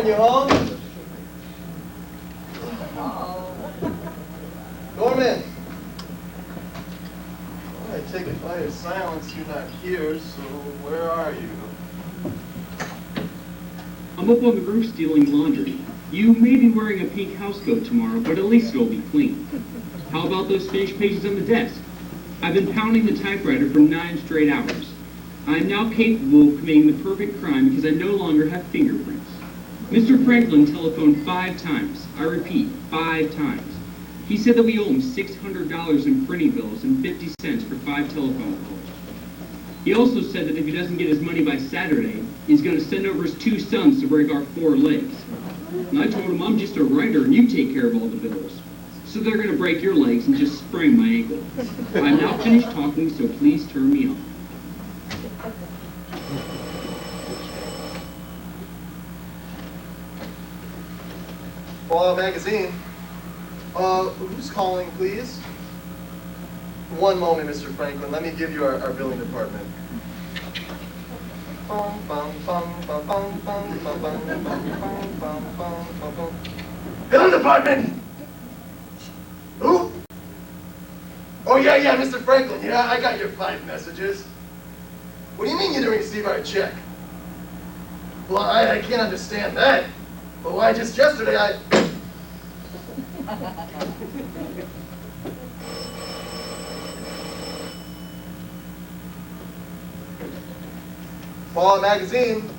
Norman, you home? Norman! Well, I take it by your silence you're not here, so where are you? I'm up on the roof stealing laundry. You may be wearing a pink housecoat tomorrow, but at least it'll be clean. How about those finished pages on the desk? I've been pounding the typewriter for 9 straight hours. I am now capable of committing the perfect crime because I no longer have fingerprints. Mr. Franklin telephoned 5 times. I repeat, 5 times. He said that we owe him $600 in printing bills and 50 cents for 5 telephone calls. He also said that if he doesn't get his money by Saturday, he's going to send over his 2 sons to break our 4 legs. And I told him I'm just a writer and you take care of all the bills. So they're going to break your legs and just sprain my ankle. I'm now finished talking, so please turn me off. Fallout Magazine. Who's calling, please? One moment, Mr. Franklin. Let me give you our billing department. Billing department! Who? Oh, yeah, Mr. Franklin. Yeah, I got your 5 messages. What do you mean you didn't receive our check? Well, I can't understand that. But why, just yesterday I... Fallout Magazine.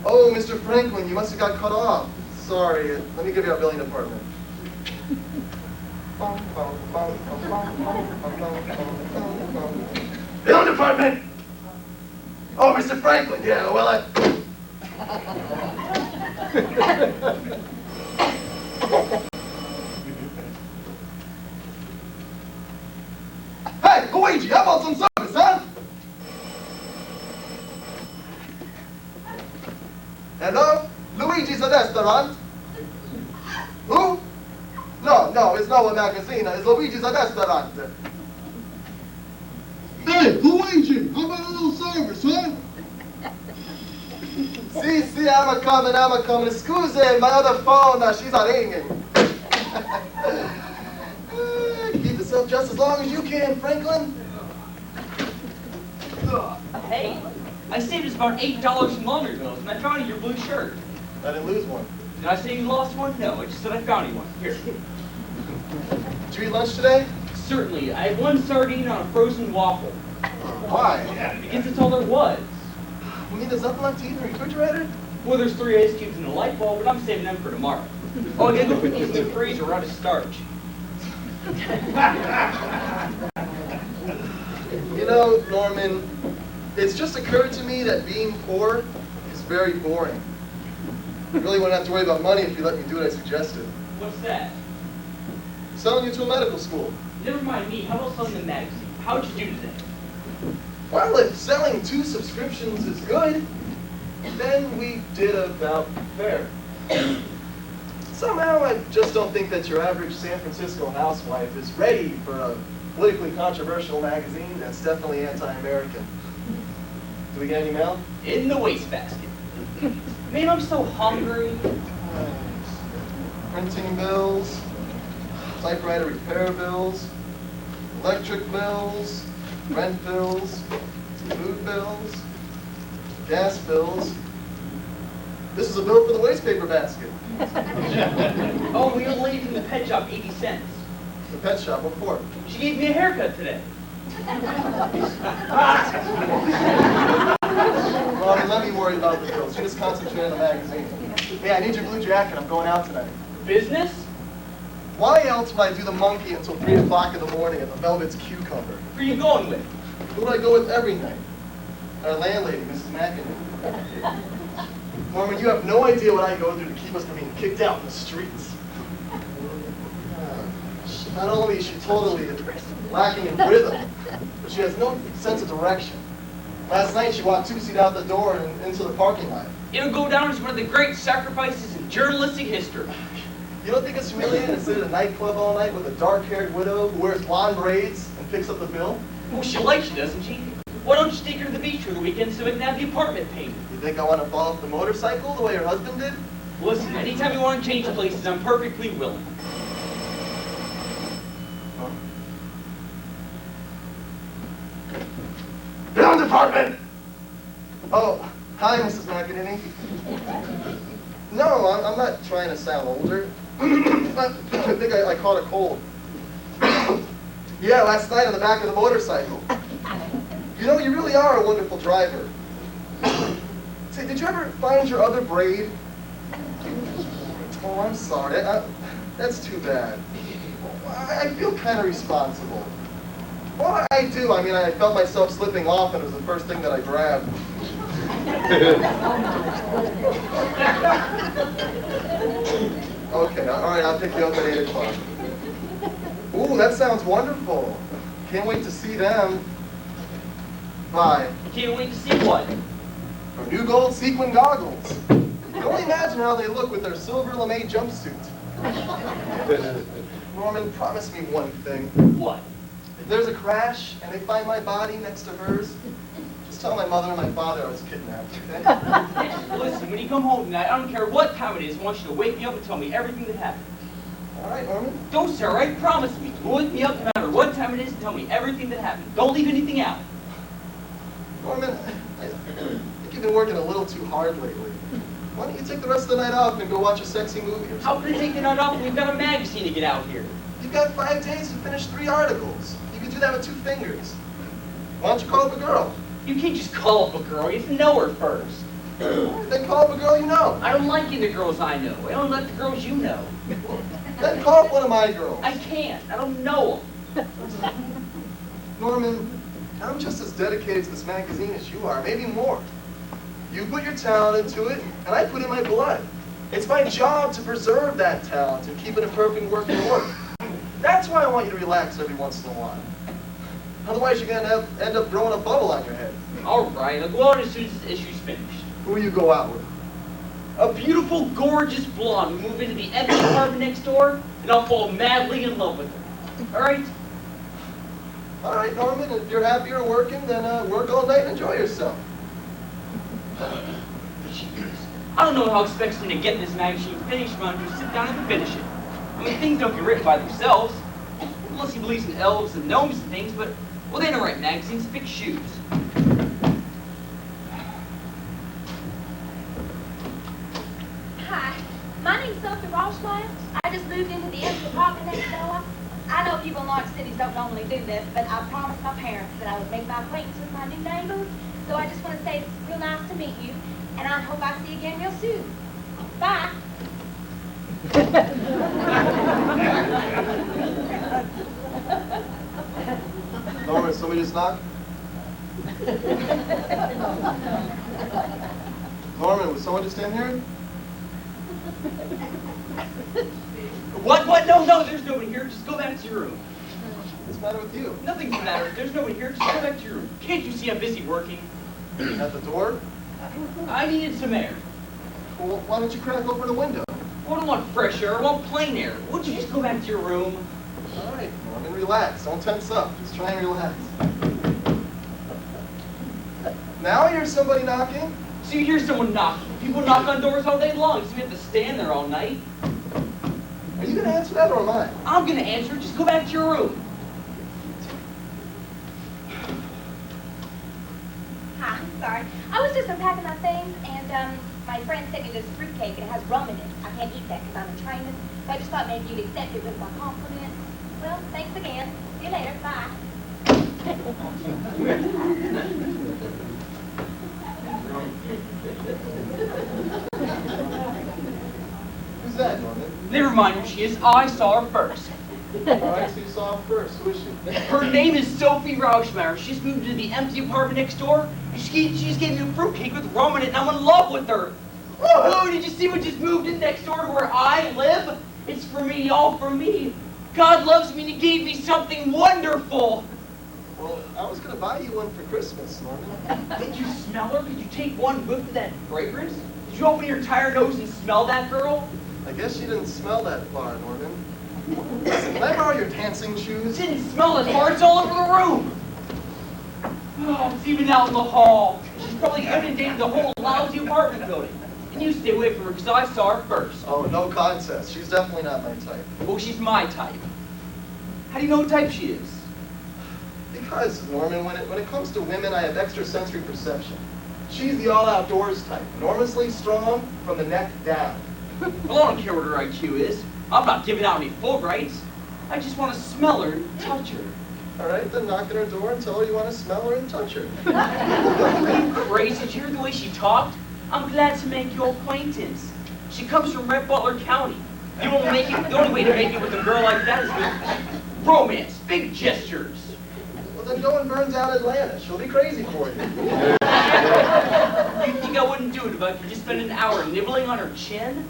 Oh, Mr. Franklin, you must have got cut off. Sorry, let me give you our billing department. Billing department! Oh, Mr. Franklin, yeah, well, Hey, Luigi, how about some service, huh? Hello? Luigi's a restaurant? Who? No, it's not a magazine. It's Luigi's a restaurant. Hey, Luigi, how about a little service, huh? See, I'm a coming. Excuse me, my other phone, she's a ringing. Keep yourself just as long as you can, Franklin. Hey, I saved us about $8 in laundry bills, and I found your blue shirt. I didn't lose one. Did I say you lost one? No, I just said I found you one. Here. Did you eat lunch today? Certainly. I had 1 sardine on a frozen waffle. Why? Because that's all there was. You mean there's nothing left to eat in the refrigerator? Well, there's 3 ice cubes in the light bulb, but I'm saving them for tomorrow. Oh, I gotta go put these in the freezer, we're out of starch. You know, Norman, it's just occurred to me that being poor is very boring. You really wouldn't have to worry about money if you let me do what I suggested. What's that? Selling you to a medical school. Never mind me, how about selling the magazine? How'd you do today? Well, if selling 2 subscriptions is good, then we did about fair. Somehow I just don't think that your average San Francisco housewife is ready for a politically controversial magazine that's definitely anti-American. Do we get any mail? In the wastebasket. Man, I'm so hungry. Printing bills, typewriter repair bills, electric bills, rent bills, food bills, gas bills. This is a bill for the waste paper basket. Oh, we owe the lady from the pet shop 80 cents. The pet shop, what for? She gave me a haircut today. Robin, let me worry about the bills. You just concentrate on the magazine. Hey, I need your blue jacket. I'm going out tonight. Business? Why else would I do the monkey until 3 o'clock in the morning at the Velvet's Cucumber? Who are you going with? Who do I go with every night? Our landlady, Mrs. McInerney. Norman, you have no idea what I go through to keep us from being kicked out in the streets. Not only is she totally lacking in rhythm, but she has no sense of direction. Last night she walked 2 feet out the door and into the parking lot. It'll go down as one of the great sacrifices in journalistic history. You don't think it's humiliating to sit at a nightclub all night with a dark-haired widow who wears blonde braids and picks up the bill? Well, she likes you, doesn't she? Why don't you take her to the beach for the weekend so we can have the apartment painted? You think I want to fall off the motorcycle the way her husband did? Listen, anytime you want to change places, I'm perfectly willing. Building department! Oh, hi, Mrs. McEnany. No, I'm not trying to sound older. I think I caught a cold. Yeah, last night on the back of the motorcycle. You know, you really are a wonderful driver. Say, did you ever find your other braid? Oh, I'm sorry. That's too bad. I feel kind of responsible. Well, I do. I mean, I felt myself slipping off, and it was the first thing that I grabbed. Okay, all right, I'll pick you up at 8 o'clock. Ooh, that sounds wonderful. Can't wait to see them. Bye. Can't wait to see what? Our new gold sequin goggles. You can only imagine how they look with their silver lame jumpsuits. Norman, promise me one thing. What? If there's a crash and they find my body next to hers, just tell my mother and my father I was kidnapped, okay? Listen, when you come home tonight, I don't care what time it is, I want you to wake me up and tell me everything that happened. All right, Norman. Don't, sir, right? Promise me. Wake me up no matter what time it is and tell me everything that happened. Don't leave anything out. Norman, I think you've been working a little too hard lately. Why don't you take the rest of the night off and go watch a sexy movie or How something? can I take the night off? We've got a magazine to get out here. You've got 5 days to finish 3 articles. You can do that with 2 fingers. Why don't you call up a girl? You can't just call up a girl. You have to know her first. Then call up a girl you know. I don't like the girls I know. I don't like the girls you know. Then call up one of my girls. I can't. I don't know them. Norman, I'm just as dedicated to this magazine as you are, maybe more. You put your talent into it, and I put in my blood. It's my job to preserve that talent and keep it in perfect working order. That's why I want you to relax every once in a while. Otherwise, you're going to end up growing a bubble on your head. All right, I'll go out as soon as this issue's finished. Who will you go out with? A beautiful, gorgeous blonde will move into the empty apartment next door, and I'll fall madly in love with her. All right? All right, Norman, if you're happier working, then work all night and enjoy yourself. Jeez. I don't know how it expects me to get this magazine finished, but I'm just sit down and finish it. I mean, things don't get written by themselves. Unless he believes in elves and gnomes and things, but, well, they don't write magazines, fix shoes. Hi, my name's Sophie Rossmeyer. I just moved into the empty apartment next door. I know people in large cities don't normally do this, but I promised my parents that I would make my acquaintance with my new neighbors. So I just want to say it's real nice to meet you, and I hope I see you again real soon. Bye. Norman, somebody just knocked? Norman, was someone just in here? What? No, there's nobody here. Just go back to your room. What's the matter with you? Nothing's the matter. There's nobody here. Just go back to your room. Can't you see I'm busy working? At the door? I needed some air. Well, why don't you crack open the window? I don't want fresh air. I want plain air. Wouldn't you just go back to your room? All right, Norman, relax. Don't tense up. Just try and relax. Now I hear somebody knocking. So you hear someone knocking. People knock on doors all day long, so you have to stand there all night. Are you going to answer that or am I? I'm gonna answer. Just go back to your room. Hi, I'm sorry. I was just unpacking my things, and my friend sent me this fruitcake, and it has rum in it. I can't eat that because I'm a trainer, so I just thought maybe you'd accept it with my compliments. Well, thanks again. See you later. Bye. Who's that, Norman? Never mind who she is. I saw her first. All right, so you saw him first. Who is she? Her name is Sophie Rauschmeyer. She's moved into the empty apartment next door. And she just gave me a fruitcake with rum in it, and I'm in love with her. Oh, did you see what just moved in next door to where I live? It's for me, all for me. God loves me, and He gave me something wonderful. Well, I was going to buy you one for Christmas, Norman. Did you smell her? Could you take one whiff of that fragrance? Did you open your tired nose and smell that girl? I guess you didn't smell that far, Norman. Listen, can I borrow your dancing It shoes? didn't smell as hard. It's all over the room. Oh, it's even out in the hall. She's probably inundated the whole lousy apartment building. And you stay away from her because I saw her first. Oh, no contest. She's definitely not my type. Well, she's my type. How do you know what type she is? Because, Norman, when it comes to women, I have extrasensory perception. She's the all-outdoors type, enormously strong from the neck down. Well, I don't care what her IQ is. I'm not giving out any full rights. I just want to smell her and touch her. All right, then knock on her door and tell her you want to smell her and touch her. Are you crazy? Did you hear the way she talked? I'm glad to make your acquaintance. She comes from Red Butler County. The only way to make it with a girl like that is with romance, big gestures. Well, then go and burn down Atlanta. She'll be crazy for you. You think I wouldn't do it if I could just spend an hour nibbling on her chin?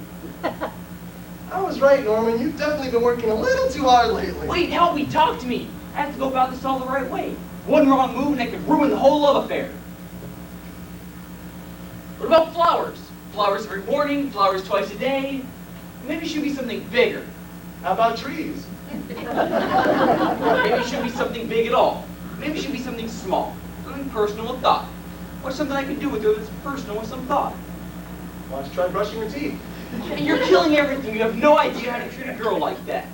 I was right, Norman. You've definitely been working a little too hard lately. Wait, help me, talk to me. I have to go about this all the right way. One wrong move and it could ruin the whole love affair. What about flowers? Flowers every morning, flowers twice a day. Maybe it should be something bigger. How about trees? Maybe it should be something big at all. Maybe it should be something small. Something personal with thought. Or something I can do with her that's personal with some thought. Why don't you try brushing your teeth? You're killing everything. You have no idea how to treat a girl like that.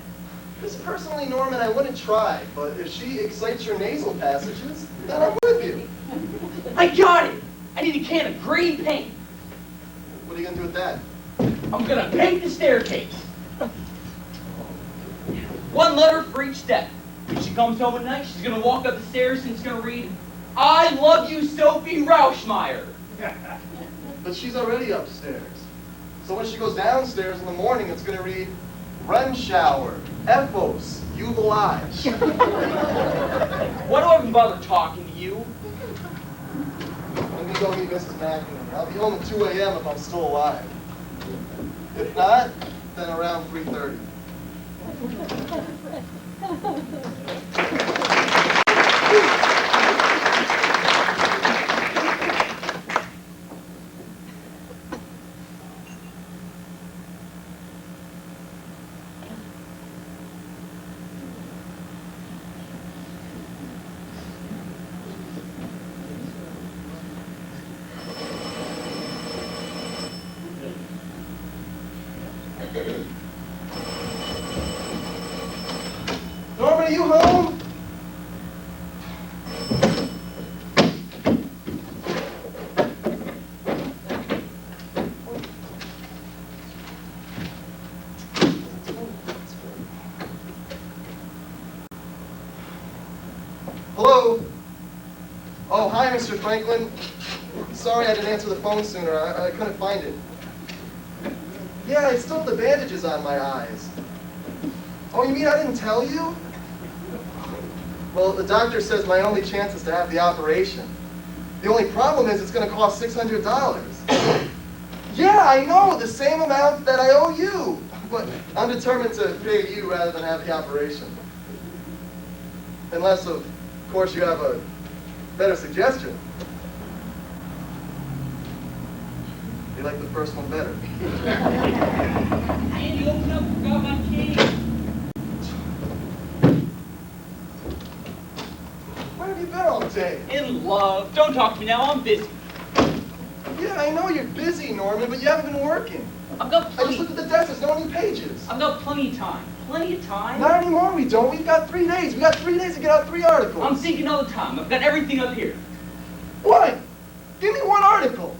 Just personally, Norman, I wouldn't try, but if she excites your nasal passages, then I'm with you. I got it! I need a can of green paint. What are you going to do with that? I'm gonna paint the staircase. One letter for each step. When she comes home at night, she's gonna walk up the stairs and it's gonna read, I love you, Sophie Rauschmeyer. But she's already upstairs. So when she goes downstairs in the morning, it's going to read, REM shower, Ethos, Jubilage. Why do I even bother talking to you? I'm going to go meet Mrs. McEnany. I'll be home at 2 a.m. if I'm still alive. If not, then around 3:30. Norman, are you home? Hello? Oh, hi, Mr. Franklin. Sorry I didn't answer the phone sooner. I couldn't find it. Yeah, I still have the bandages on my eyes. Oh, you mean I didn't tell you? Well, the doctor says my only chance is to have the operation. The only problem is it's going to cost $600. Yeah, I know, the same amount that I owe you. But I'm determined to pay you rather than have the operation. Unless, of course, you have a better suggestion. You like the first one better. Andy, open up, forgot my key. Where have you been all day? In love. Don't talk to me now, I'm busy. Yeah, I know you're busy, Norman, but you haven't been working. I've got I just plenty. looked at the desk, there's no new pages. I've got plenty of time. Plenty of time. Not anymore, we don't. We've got 3 days. We got 3 days to get out 3 articles. I'm thinking all the time. I've got everything up here. What? Give me one article.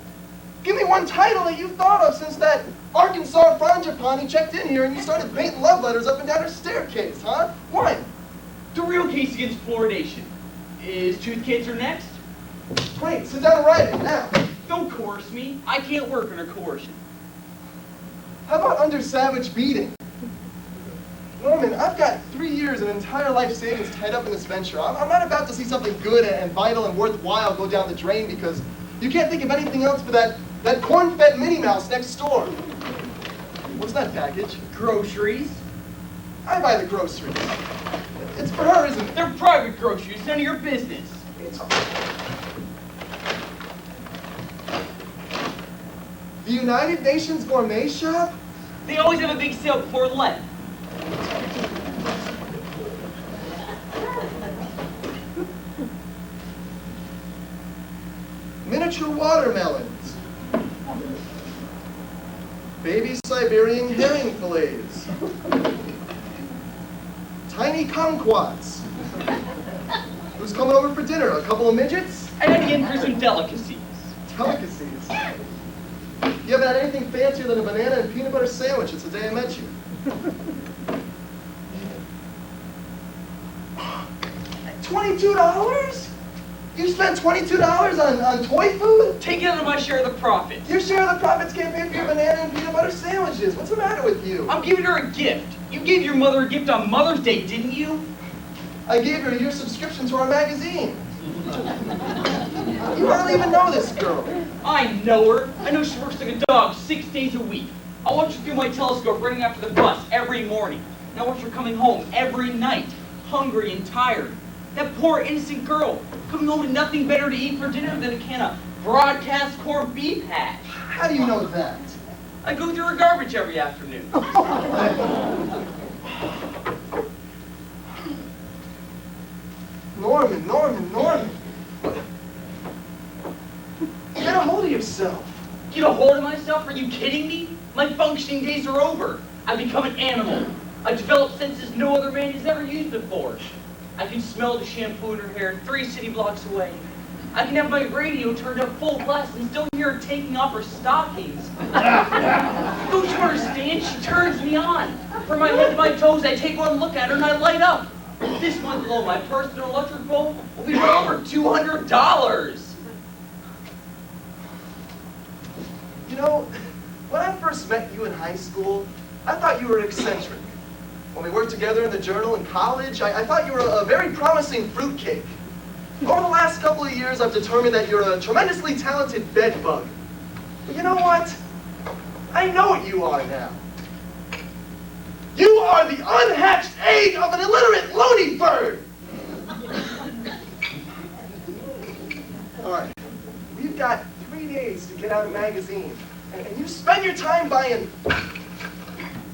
Give me one title that you've thought of since that Arkansas frangipani checked in here and you started painting love letters up and down her staircase, huh? One. The real case against fluoridation. Is tooth cancer next? Great, sit down and write it, now. Don't coerce me. I can't work under coercion. How about under savage beating? Norman, I've got 3 years of entire life savings tied up in this venture. I'm not about to see something good and vital and worthwhile go down the drain because you can't think of anything else but that corn-fed Minnie Mouse next door. What's that package? Groceries? I buy the groceries. It's for her, isn't it? They're private groceries. None of your business. The United Nations Gourmet Shop? They always have a big sale before Lent. Miniature watermelons. Baby Siberian herring fillets. Tiny kumquats. Who's coming over for dinner? A couple of midgets? And then again for some delicacies. Delicacies. You haven't had anything fancier than a banana and peanut butter sandwich since the day I met you. $22? You spent $22 on toy food? Take it out of my share of the profits. Your share of the profits can't pay for your banana and peanut butter sandwiches. What's the matter with you? I'm giving her a gift. You gave your mother a gift on Mother's Day, didn't you? I gave her your subscription to our magazine. You hardly even know this girl. I know her. I know she works like a dog 6 days a week. I watch her through my telescope running after the bus every morning. And I watch her coming home every night, hungry and tired. That poor innocent girl, coming home with nothing better to eat for dinner than a can of broadcast corned beef hash. How do you know that? I go through her garbage every afternoon. Norman. Get a hold of yourself. Get a hold of myself? Are you kidding me? My functioning days are over. I've become an animal. I've developed senses no other man has ever used before. I can smell the shampoo in her hair 3 city blocks away. I can have my radio turned up full blast and still hear her taking off her stockings. Don't you understand? She turns me on. From my head to my toes, I take one look at her and I light up. This month alone, my personal electric bill will be well over $200. You know, when I first met you in high school, I thought you were eccentric. When we worked together in the journal in college, I thought you were a very promising fruitcake. Over the last couple of years, I've determined that you're a tremendously talented bedbug. But you know what? I know what you are now. You are the unhatched egg of an illiterate loony bird! All right, we've got 3 days to get out a magazine, and you spend your time buying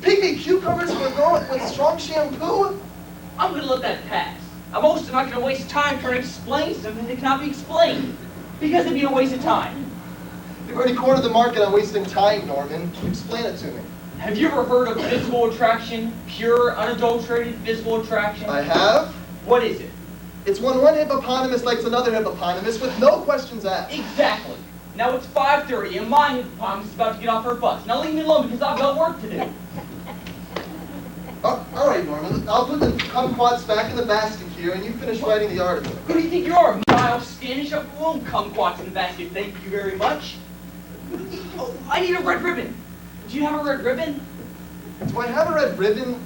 pygmy cucumbers with strong shampoo? I'm gonna let that pass. I'm also not gonna waste time trying to explain something that cannot be explained. Because it'd be a waste of time. You've already cornered the market on wasting time, Norman. Explain it to me. Have you ever heard of visible attraction? Pure, unadulterated visible attraction? I have. What is it? It's when one hippopotamus likes another hippopotamus with no questions asked. Exactly. Now it's 5:30 and my hippopotamus is about to get off her bus. Now leave me alone because I've got work to do. Oh, all right, Norman. I'll put the kumquats back in the basket here, and you finish writing the article. Who do you think you are, Miles Standish? I won't kumquats in the basket, thank you very much. Oh, I need a red ribbon. Do you have a red ribbon? Do I have a red ribbon?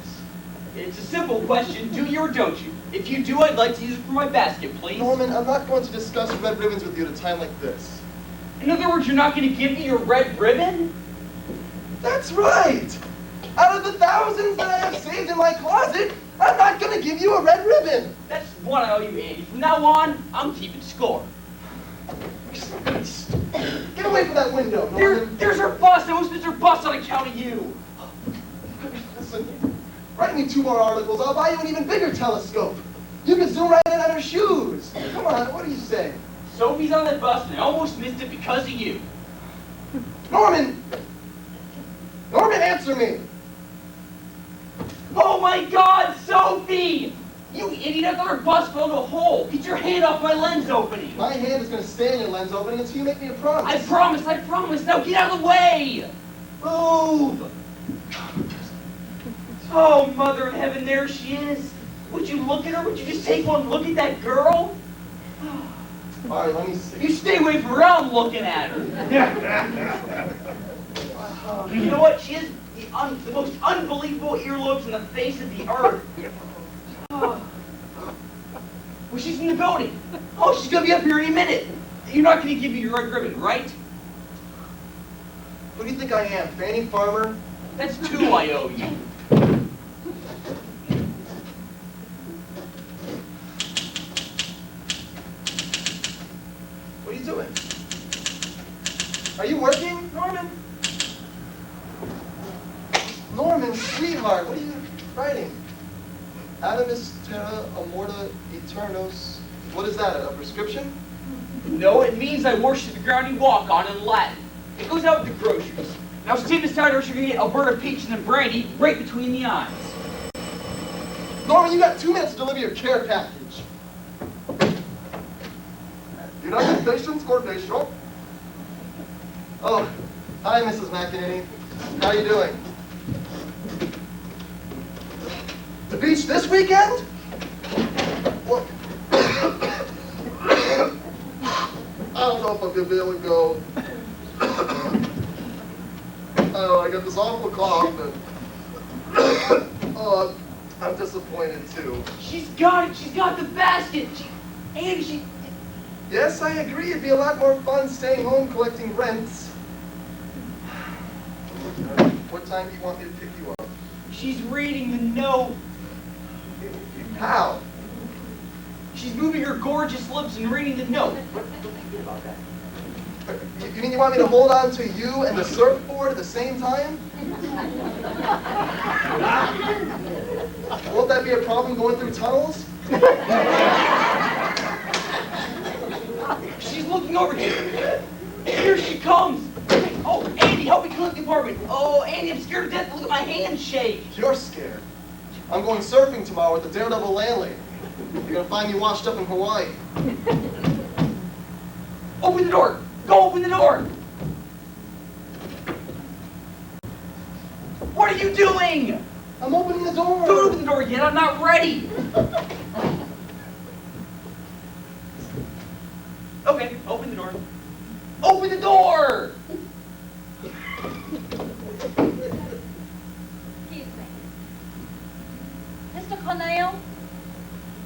It's a simple question, do you or don't you? If you do, I'd like to use it for my basket, please. Norman, I'm not going to discuss red ribbons with you at a time like this. In other words, you're not going to give me your red ribbon? That's right! Out of the thousands that I have saved in my closet, I'm not going to give you a red ribbon! That's one I owe you, Andy. From now on, I'm keeping score. Get away from that window, Norman. There's her bus. I almost missed her bus on account of you. Listen, write me 2 more articles. I'll buy you an even bigger telescope. You can zoom right in on her shoes. Come on, what do you say? Sophie's on that bus, and I almost missed it because of you. Norman! Norman, answer me! Oh my God, Sophie! You idiot! I thought her bus fell into a hole. Get your hand off my lens opening. My hand is going to stay in your lens opening until you make me a promise. I promise. Now get out of the way! Move! Oh, Mother of Heaven, there she is. Would you look at her? Would you just take one look at that girl? All right, let me see. You stay away from her. I'm looking at her. You know what? She has the most unbelievable earlobes on the face of the earth. Well, she's in the building. Oh, she's going to be up here any minute. You're not going to give me your red ribbon, right? Who do you think I am, Fanny Farmer? That's 2 I owe you. What are you doing? Are you working, Norman? Norman, sweetheart, what are you writing? Animus terra amorta eternos. What is that, a prescription? No, it means I worship the ground you walk on in Latin. It goes out with the groceries. Now sit beside her, you're gonna get Alberta peach and then brandy right between the eyes. Norman, you got 2 minutes to deliver your care package. United Nations Coordination. Oh, hi, Mrs. McEnany. How you doing? The beach this weekend? What? I don't know if I'm gonna be able to go. Oh, I got this awful cough and oh, I'm disappointed too. She's got it. She's got the basket. She. Yes, I agree. It'd be a lot more fun staying home collecting rents. What time do you want me to pick you up? She's reading the note. How? She's moving her gorgeous lips and reading the note. What do you think about that? You mean you want me to hold on to you and the surfboard at the same time? Won't that be a problem going through tunnels? She's looking over here. Here she comes. Oh, Andy, help me clean the apartment. Oh, Andy, I'm scared to death. Look at my hands shake. You're scared. I'm going surfing tomorrow with the daredevil landlady. You're gonna find me washed up in Hawaii. Open the door. Go open the door. What are you doing? I'm opening the door. Don't open the door yet. I'm not ready. Okay, open the door. Open the door! Excuse me. Mr. Cornell,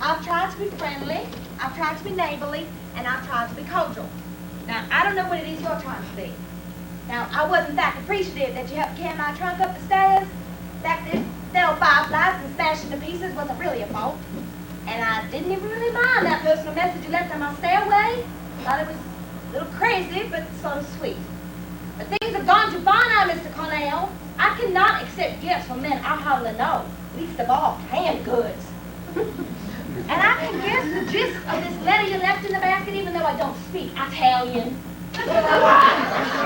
I've tried to be friendly, I've tried to be neighborly, and I've tried to be cordial. Now, I don't know what it is you're trying to be. Now, I wasn't that appreciative that you helped carry my trunk up the stairs. That this fell fireflies and smashed into pieces wasn't really your fault. And I didn't even really mind that personal message you left on my stairway. Thought it was a little crazy, but sort of sweet. But things have gone too far now, Mr. Cornell. I cannot accept gifts from men I hardly know, least of all canned goods. And I can guess the gist of this letter you left in the basket, even though I don't speak Italian. Now,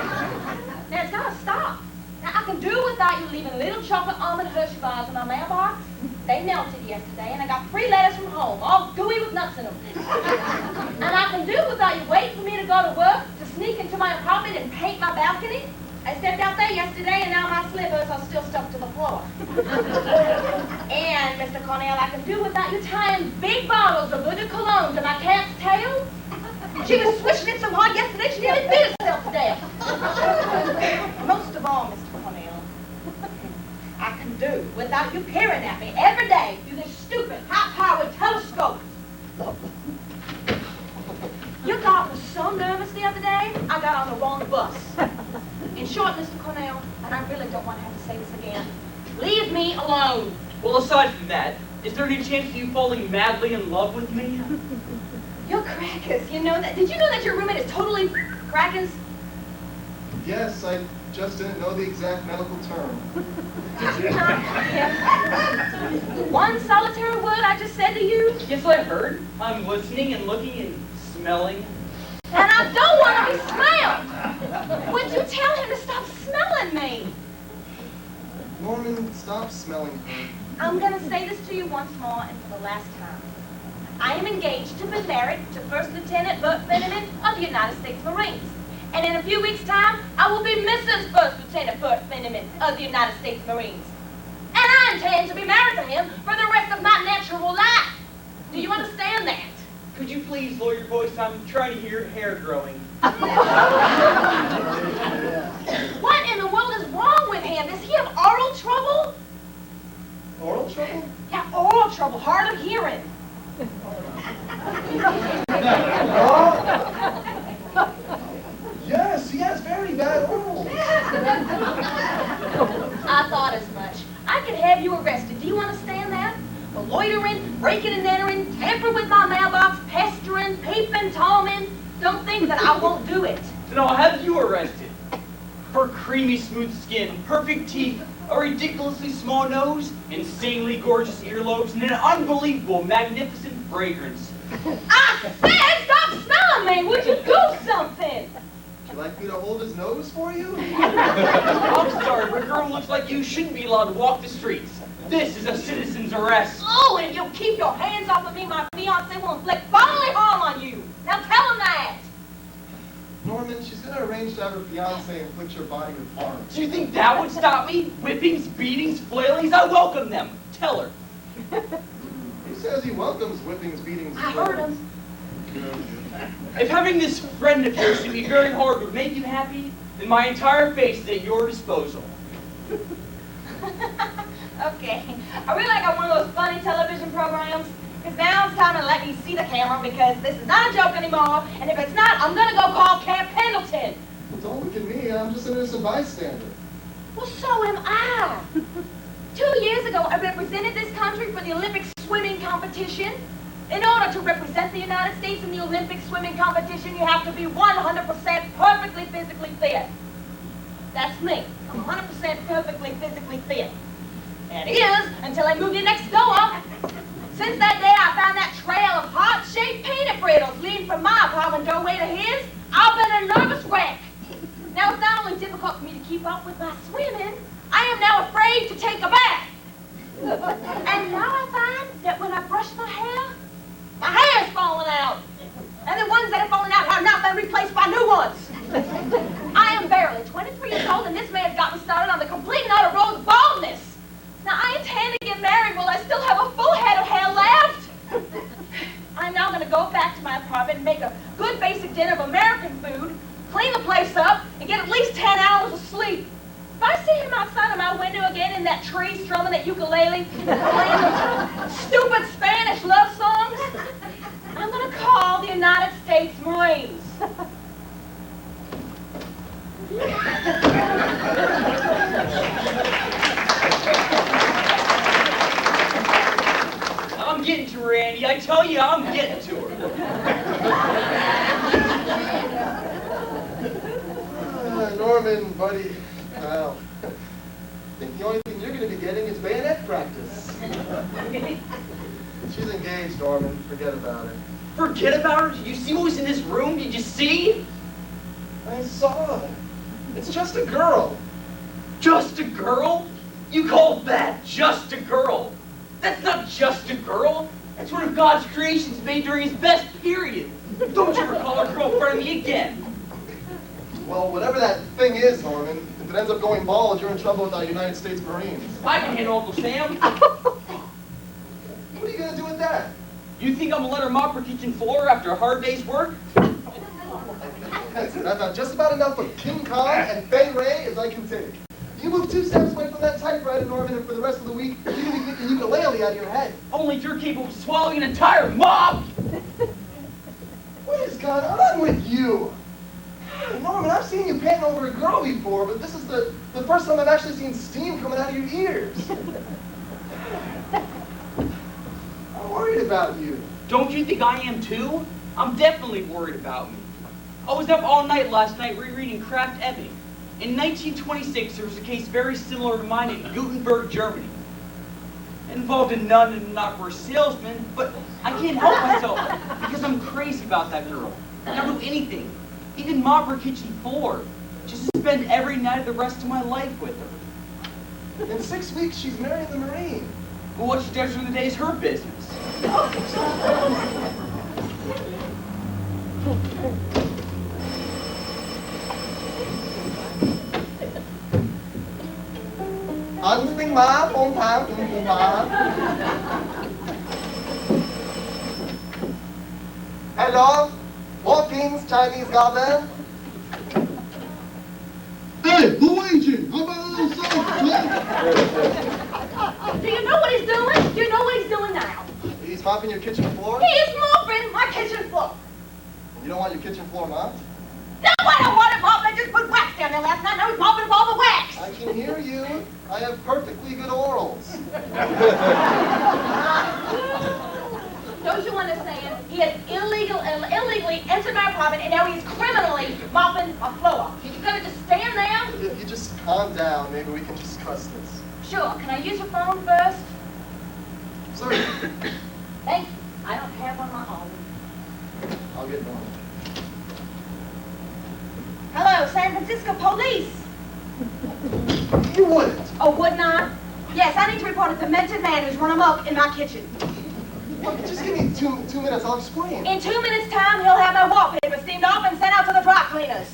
it's gotta stop. Now, I can do without you leaving little chocolate almond Hershey bars in my mailbox. They melted yesterday, and I got 3 letters from home, all gooey with nuts in them. And I can do without you waiting for me to go to work, to sneak into my apartment and paint my balcony. I stepped out there yesterday, and now my slippers are still stuck to the floor. And, Mr. Cornell, I can do without you tying big bottles of eau de cologne to my cat's tail. She was swishing it so hard yesterday, she nearly bit herself to death. Most of all, Mr. Cornell, I can do without you peering at me every day through this stupid, high-powered telescope. Your dog was so nervous the other day, I got on the wrong bus. In short, Mr. Cornell, and I really don't want to have to say this again, leave me alone. Well, aside from that, is there any chance of you falling madly in love with me? You're crackers, you know that. Did you know that your roommate is totally crackers? Yes, I just didn't know the exact medical term. Did you not hear one solitary word I just said to you? Yes, I heard. I'm listening and looking and smelling. And I don't want to be smelled. Would you tell him to stop smelling me? Norman, stop smelling her. I'm going to say this to you once more and for the last time. I am engaged to be married to First Lieutenant Burt Fenneman of the United States Marines. And in a few weeks' time, I will be Mrs. First Lieutenant Burt Fenneman of the United States Marines. And I intend to be married to him for the rest of my natural life. Do you understand that? Could you please lower your voice? I'm trying to hear hair growing. What in the world is wrong with him? Does he have oral trouble? Oral trouble? Yeah, oral trouble, hard of hearing. Yes, he has very bad oral. I thought as much. I could have you arrested. Do you understand that? For loitering, breaking and entering, tampering with my mailbox, pestering, peeping, Tomming. Don't think that I won't do it. Then I'll have you arrested. Her creamy smooth skin, perfect teeth, a ridiculously small nose, insanely gorgeous earlobes, and an unbelievable, magnificent fragrance. I said stop smelling me! Would you do something? Would you like like me to hold his nose for you? I'm sorry, but a girl who looks like you shouldn't be allowed to walk the streets. This is a citizen's arrest. Oh, and if you'll keep your hands off of me, my fiancé will inflict bodily harm on you. Now tell him that. Norman, she's gonna arrange to have her fiancé inflict your body with harm. Do you think that would stop me? Whippings, beatings, flailings? I welcome them. Tell her. He says he welcomes whippings, beatings, I heard him. If having this friend of yours to be very hard would make you happy, then my entire face is at your disposal. Okay. I really got one of those funny television programs. Because now it's time to let me see the camera because this is not a joke anymore. And if it's not, I'm going to go call Camp Pendleton. Well, don't look at me. I'm just an innocent bystander. Well, so am I. 2 years ago, I represented this country for the Olympic swimming competition. In order to represent the United States in the Olympic swimming competition, you have to be 100% perfectly physically fit. That's me. I'm 100% perfectly physically fit. That is, until I moved in next door. Since that day, I found that trail of heart-shaped peanut brittles leading from my apartment doorway to his. I've been a nervous wreck. Now, it's not only difficult for me to keep up with my swimming, I am now afraid to take a bath. And now I find that when I brush my hair is falling out. And the ones that are falling out have not been replaced by new ones. I am barely 23 years old, and this man has got me started on the complete and utter road of baldness. Now, I intend to get married while I still have a full head of hair left. I'm now going to go back to my apartment and make a good basic dinner of American food, clean the place up, and get at least 10 hours of sleep. If I see him outside of my window again in that tree strumming that ukulele, playing those stupid Spanish love songs, I'm going to call the United States Marines. I'm getting to her, Andy. I tell you, I'm getting to her. Norman, buddy. Well, I think the only thing you're going to be getting is bayonet practice. She's engaged, Norman. Forget about it. Forget about her? Did you see what was in this room? Did you see? I saw it. It's just a girl. Just a girl? You call that just a girl? That's not just a girl. That's one of God's creations made during his best period. Don't you ever call her girlfriend of me again. Well, whatever that thing is, Norman, if it ends up going bald, you're in trouble with our United States Marines. I can handle Uncle Sam. What are you going to do with that? You think I'm gonna let her mop her kitchen floor after a hard day's work? I've had just about enough of King Kong and Fay Ray as I can take. You move 2 steps away from that typewriter, Norman, and for the rest of the week, you're going to be kicking ukulele out of your head. Only you're capable of swallowing an entire mop! What has gone on with you? Norman, I've seen you panting over a girl before, but this is the first time I've actually seen steam coming out of your ears. I'm worried about you. Don't you think I am too? I'm definitely worried about me. I was up all night last night rereading Kraft Ebing. In 1926, there was a case very similar to mine in Gutenberg, Germany. It involved a nun and an opera salesman, but I can't help myself because I'm crazy about that girl. I'll do anything, even mop her kitchen floor, just to spend every night of the rest of my life with her. In 6 weeks, she's marrying the Marine. But what she does during the day is her business. Ansting ma, phong thang, ma. Hello, Walking's Chinese Garden. Hey, Luigi, how about a little service, huh? Do you know what he's doing? Do you know what he's doing now? He's mopping your kitchen floor? He is mopping my kitchen floor. You don't want your kitchen floor mopped? No, I don't want it mopped. I just put wax down there last night. Now he's mopping up all the wax. I can hear you. I have perfectly good orals. Don't you understand? He has illegally entered my apartment, and now he's criminally mopping my floor. Are you gonna just stand there? If you just calm down, maybe we can discuss this. Sure. Can I use your phone first? Sorry. Thank you. I don't have one of my own. I'll get one. Hello, San Francisco police. You wouldn't. Oh, wouldn't I? Yes, I need to report a demented man who's run amok in my kitchen. Look, just give me two minutes, I'll explain. In 2 minutes' time, he'll have my wallpaper steamed off and sent out to the dry cleaners.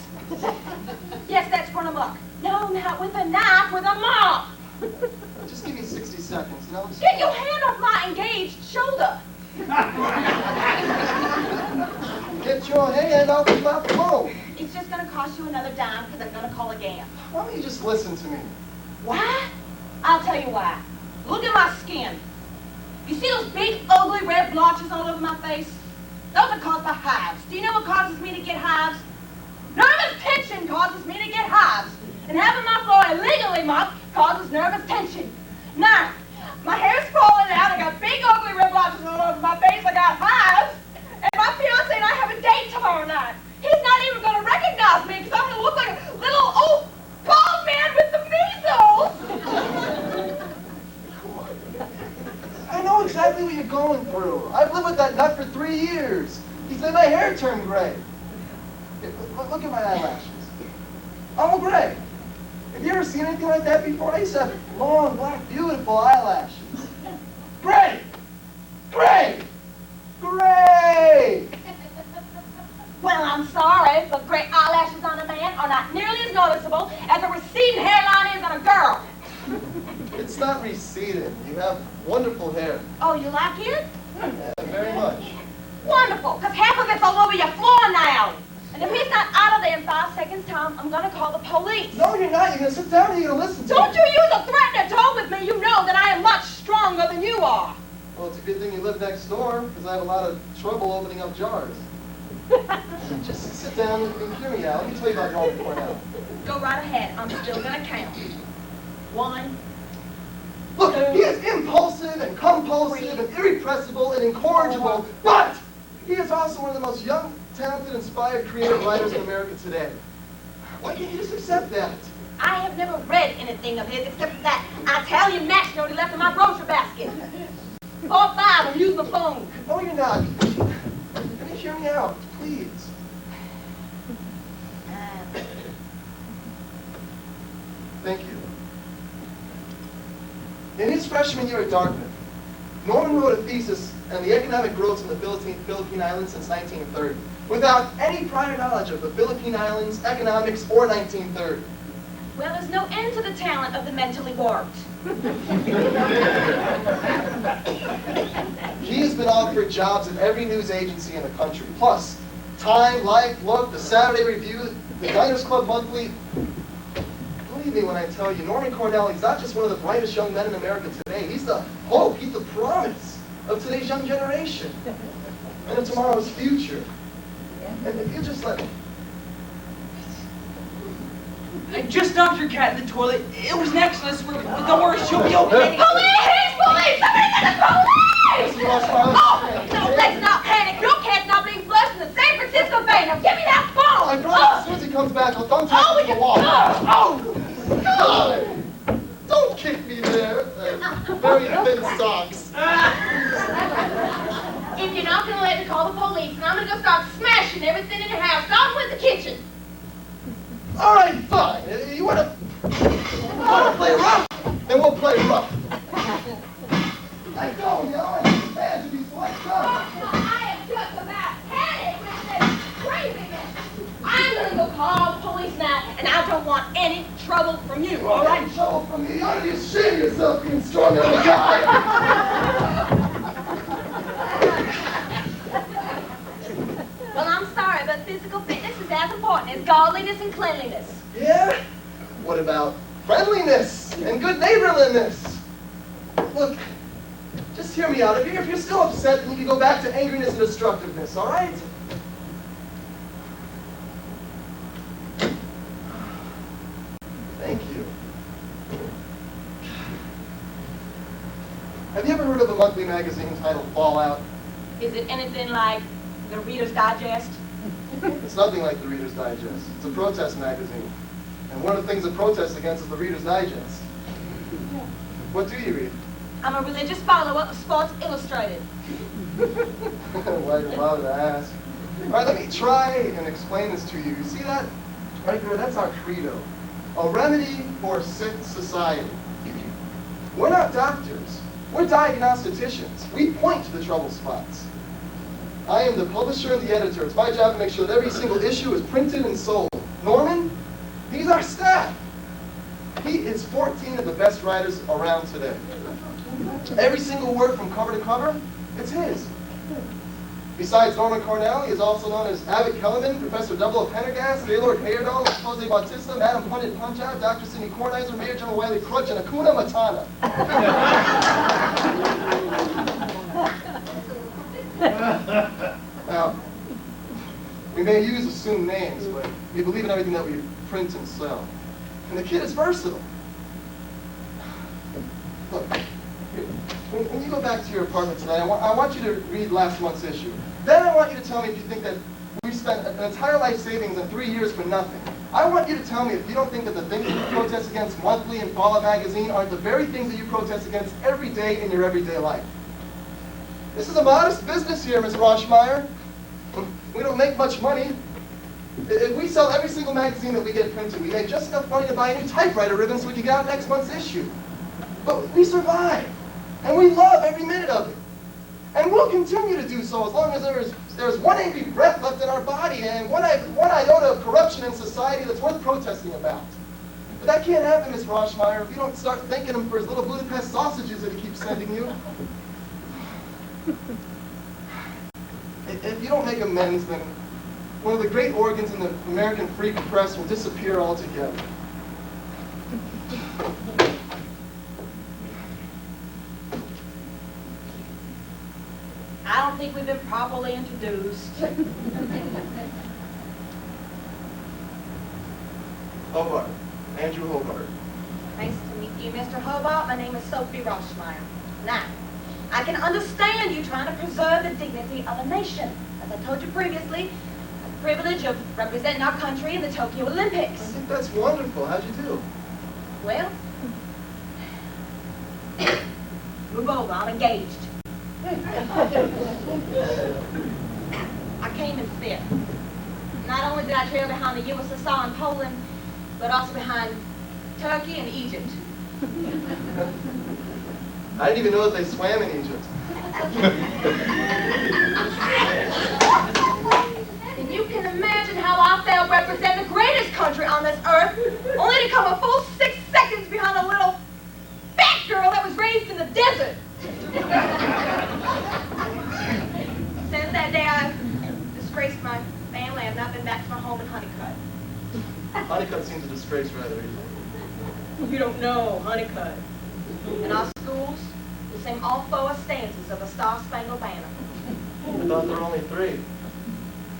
Yes, that's run amok. No, not with a knife, with a mop. Just give me 60 seconds, and I'll explain. Get your hand off my engaged shoulder. Get your hand off of my phone. It's just gonna cost you another dime because I'm gonna call again. Why don't you just listen to me? Why? I'll tell you why. Look at my skin. You see those big, ugly red blotches all over my face? Those are caused by hives. Do you know what causes me to get hives? Nervous tension causes me to get hives. And having my floor illegally mopped causes nervous tension. Now, my hair's falling out, I got big, ugly red blotches all over my face, I got hives, and my fiancé and I have a date tomorrow night. He's not even going to recognize me because I'm going to look like a little old bald man with the measles. I know exactly what you're going through. I've lived with that nut for 3 years. He's made my hair turn gray. Look at my eyelashes. All gray. Have you ever seen anything like that before? I used to have long, black, beautiful eyelashes. Gray! Gray! Gray! Well, I'm sorry, but gray eyelashes on a man are not nearly as noticeable as a receding hairline is on a girl. It's not receding. You have wonderful hair. Oh, you like it? Yeah, very much. Wonderful, because half of it's all over your floor now. And if he's not out of there in 5 seconds' time, I'm going to call the police. No, you're not. You're going to sit down and you're going to listen to Don't me. you use a threatening tone with me. You know that I am much stronger than you are. Well, it's a good thing you live next door, because I have a lot of trouble opening up jars. Just sit down and hear me out. Let me tell you about Norman Cornell. Go right ahead. I'm still going to count. 1. Look, he is impulsive and compulsive and irrepressible and incorrigible, but he is also one of the most young, talented, inspired, creative writers in America today. Why can't you just accept that? I have never read anything of his except that Italian match note he left in my grocery basket. 4 or 5, I'm using the phone. No, you're not. Let me hear me out, please. Thank you. In his freshman year at Dartmouth, Norman wrote a thesis on the economic growth in the Philippine Islands since 1930, without any prior knowledge of the Philippine Islands, economics, or 1930. Well, there's no end to the talent of the mentally warped. He has been offered jobs at every news agency in the country, plus Time, Life, Look, the Saturday Review, the Diners Club Monthly. Believe me when I tell you, Norman Cornell, he's not just one of the brightest young men in America today. He's the hope, he's the promise of today's young generation and of tomorrow's future. And if you just let me. I just knocked your cat in the toilet. It was next to us. Don't worry, she'll be okay. Police! Police! Somebody get the police! This is our style. Oh, no, let's not panic. Your cat's not being flushed in the San Francisco Bay. Now give me that phone! I promise, as soon as he comes back, I'll don't tap him to the wall. Oh! God! Don't kick me there. Very thin socks. If you're not going to let me call the police, and I'm going to go start smashing everything in your house, starting with the kitchen. All right, fine. You want to play rough? Then we'll play rough. I don't know. I understand to be sliced up. I am just about panicked with this craziness. I'm going to go call the police now, and I don't want any trouble from you, all right? Any trouble from me? You ought to be ashamed of yourself being stronger than a guy. Well, I'm sorry, but physical fitness is as important as godliness and cleanliness. Yeah? What about friendliness and good neighborliness? Look, just hear me out. If you're still upset, then you can go back to angriness and destructiveness, all right? Thank you. Have you ever heard of a monthly magazine titled Fallout? Is it anything like the Reader's Digest? It's nothing like the Reader's Digest. It's a protest magazine. And one of the things it protests against is the Reader's Digest. What do you read? I'm a religious follower of Sports Illustrated. Why do you bother to ask? All right, let me try and explain this to you. You see that Right there, that's our credo. A remedy for a sick society. We're not doctors. We're diagnosticians. We point to the trouble spots. I am the publisher and the editor. It's my job to make sure that every single issue is printed and sold. Norman, he's our staff. He is 14 of the best writers around today. Every single word from cover to cover, it's his. Besides Norman Cornell, he is also known as Abbott Kellerman, Professor Double of Pendergast, Gaylord Heyerdahl, Jose Bautista, Madam Pundit Punch-Out, Dr. Sidney Kornheiser, Mayor General Wiley Crutch, and Hakuna Matata. Now, we may use assumed names, but we believe in everything that we print and sell. And the kid is versatile. Look, here, when you go back to your apartment tonight, I want you to read last month's issue. Then I want you to tell me if you think that we've spent an entire life savings in 3 years for nothing. I want you to tell me if you don't think that the things that you protest against monthly in Fallout magazine aren't the very things that you protest against every day in your everyday life. This is a modest business here, Ms. Roschmeyer. We don't make much money. If we sell every single magazine that we get printed, we make just enough money to buy a new typewriter ribbon so we can get out next month's issue. But we survive, and we love every minute of it. And we'll continue to do so as long as there's one angry breath left in our body and one iota of corruption in society that's worth protesting about. But that can't happen, Ms. Roschmeyer, if you don't start thanking him for his little Budapest sausages that he keeps sending you. If you don't make amends, then one of the great organs in the American free press will disappear altogether. I don't think we've been properly introduced. Hobart. Andrew Hobart. Nice to meet you, Mr. Hobart. My name is Sophie Roschmeyer. Now, I can understand you trying to preserve the dignity of a nation. As I told you previously, I have the privilege of representing our country in the Tokyo I Olympics. think that's wonderful. How'd you do? Well, move over. I'm engaged. I came in fifth. Not only did I trail behind the USSR and Poland, but also behind Turkey and Egypt. I didn't even know that they swam in Egypt. And you can imagine how I felt representing the greatest country on this earth, only to come a full 6 seconds behind a little fat girl that was raised in the desert. Since that day, I've disgraced my family. I've not been back to my home in Honeycutt. Honeycutt seems a disgrace rather easily. You don't know Honeycutt. In our schools, we sing all 4 stanzas of the Star-Spangled Banner. I thought there were only 3.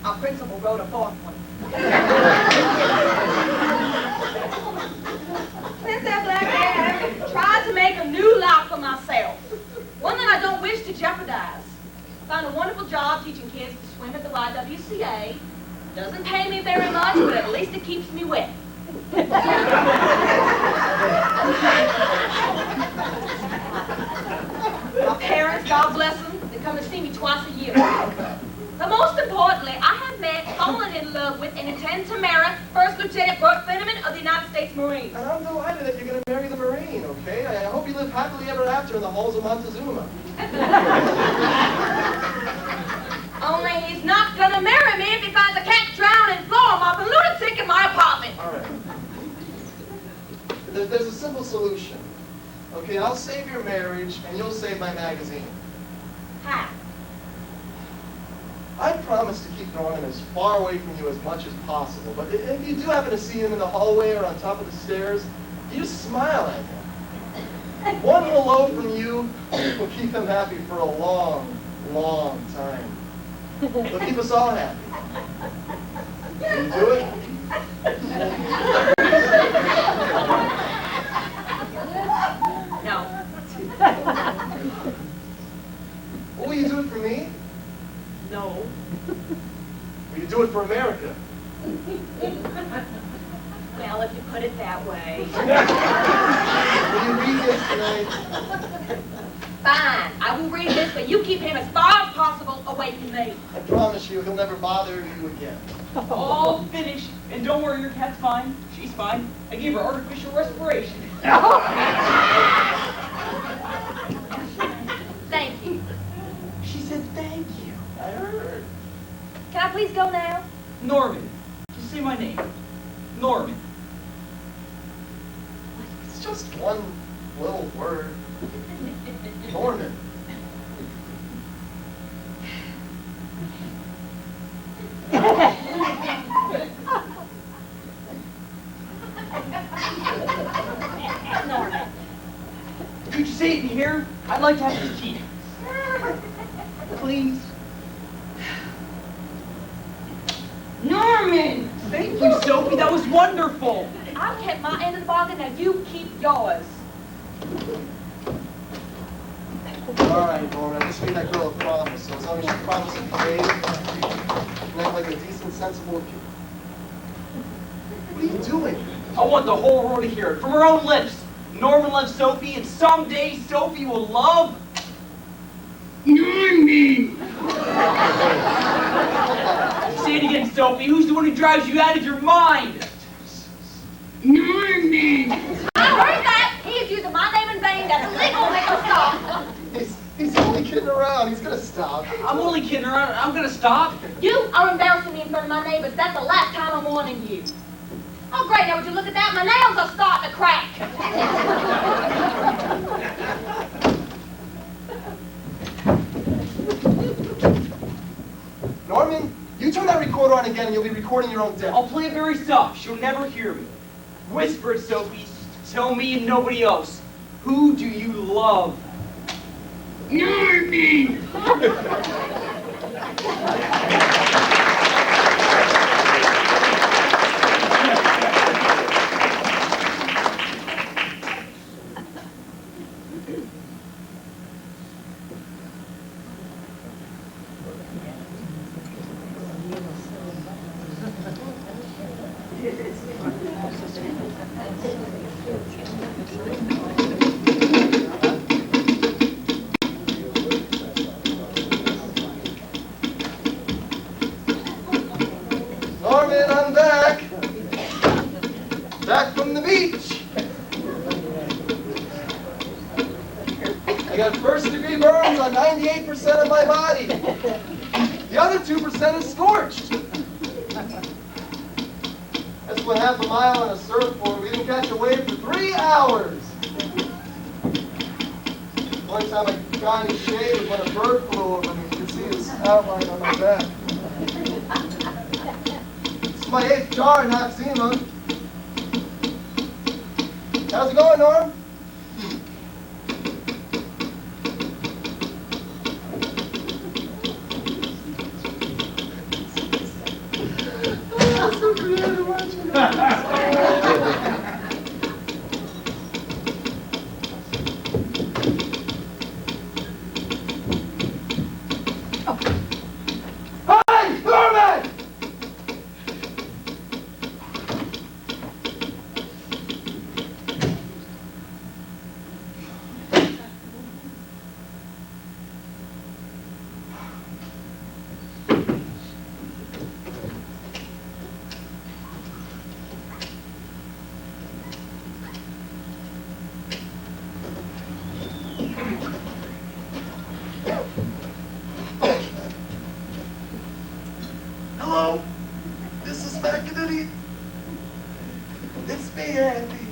Our principal wrote a 4th one. Since that black day, I've tried to make a new life for myself. One that I don't wish to jeopardize. I found a wonderful job teaching kids to swim at the YWCA. Doesn't pay me very much, but at least it keeps me wet. My parents, God bless them, they come to see me twice a year. But most importantly, I have met, fallen in love with, and intend to marry First Lieutenant Burt Fenneman of the United States Marines. And I'm delighted that you're going to marry the Marine, okay? I hope you live happily ever after in the halls of Montezuma. Only he's not gonna marry me if he finds I can't drown and floor him off a lunatic in my apartment. All right. There's a simple solution. Okay, I'll save your marriage, and you'll save my magazine. How? I promise to keep Norman as far away from you as much as possible, but if you do happen to see him in the hallway or on top of the stairs, you just smile at him. One hello from you will keep him happy for a long, long time. It'll keep us all happy. Can you do it? No. Will you do it for me? No. Will you do it for America? Well, if you put it that way. Will you read this tonight? Fine. I will read this, but you keep him as far as possible away from me. I promise you, he'll never bother you again. All finished. And don't worry, your cat's fine. She's fine. I gave her artificial respiration. Thank you. She said thank you. I heard. Can I please go now? Norman. Just say my name. Norman. It's just one little word. Norman. Norman. Could you say it in here? I'd like to have this key. Please. Norman! Thank you, Sophie. That was wonderful. I've kept my end of the bargain, now you keep yours. All right, Norman, I just made that girl a promise, so as long as you promise to behave and act like a decent, sensible kid. What are you doing? I want the whole world to hear it from her own lips. Norman loves Sophie, and someday Sophie will love Norman! Say it again, Sophie. Who's the one who drives you out of your mind? Norman! I heard that! He is using my name in vain, that's illegal, make him stop! He's only kidding around. He's gonna stop. I'm only kidding around. I'm gonna stop. You are embarrassing me in front of my neighbors, that's the last time I'm warning you. Oh great, now would you look at that? My nails are starting to crack! Norman, you turn that recorder on again and you'll be recording your own death. I'll play it very soft. She'll never hear me. Whisper it, Sophie. Tell me and nobody else. Who do you love? Norman! Norman, I'm back. Back from the beach. I got first-degree burns on 98% of my body. The other 2% is scorched. That's what half a mile on a surfboard. We didn't catch a wave for 3 hours. One time I got in shade was when a bird flew over me. You can see his outline on my back. It's my 8th jar in Noxema. How's it going, Norm? So creative, aren't you? Hey, Norman! Hello, this is McInerney. It's me, Andy.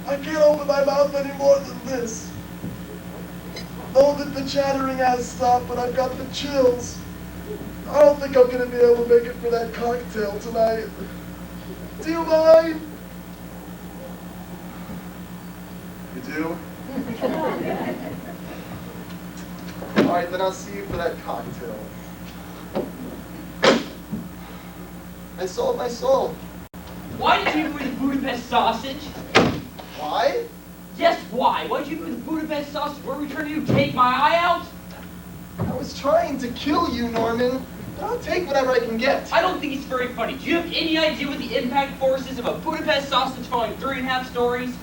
I can't open my mouth any more than this. Know that the chattering has stopped, but I've got the chills. I don't think I'm gonna be able to make it for that cocktail tonight. Do you mind? You do? All right, then I'll see you for that cocktail. I sold my soul. Why did you give me the Budapest sausage? Why? Yes, why? Why did you give me the Budapest sausage? Were we trying to take my eye out? I was trying to kill you, Norman. I'll take whatever I can get. I don't think it's very funny. Do you have any idea what the impact force is of a Budapest sausage falling 3.5 stories?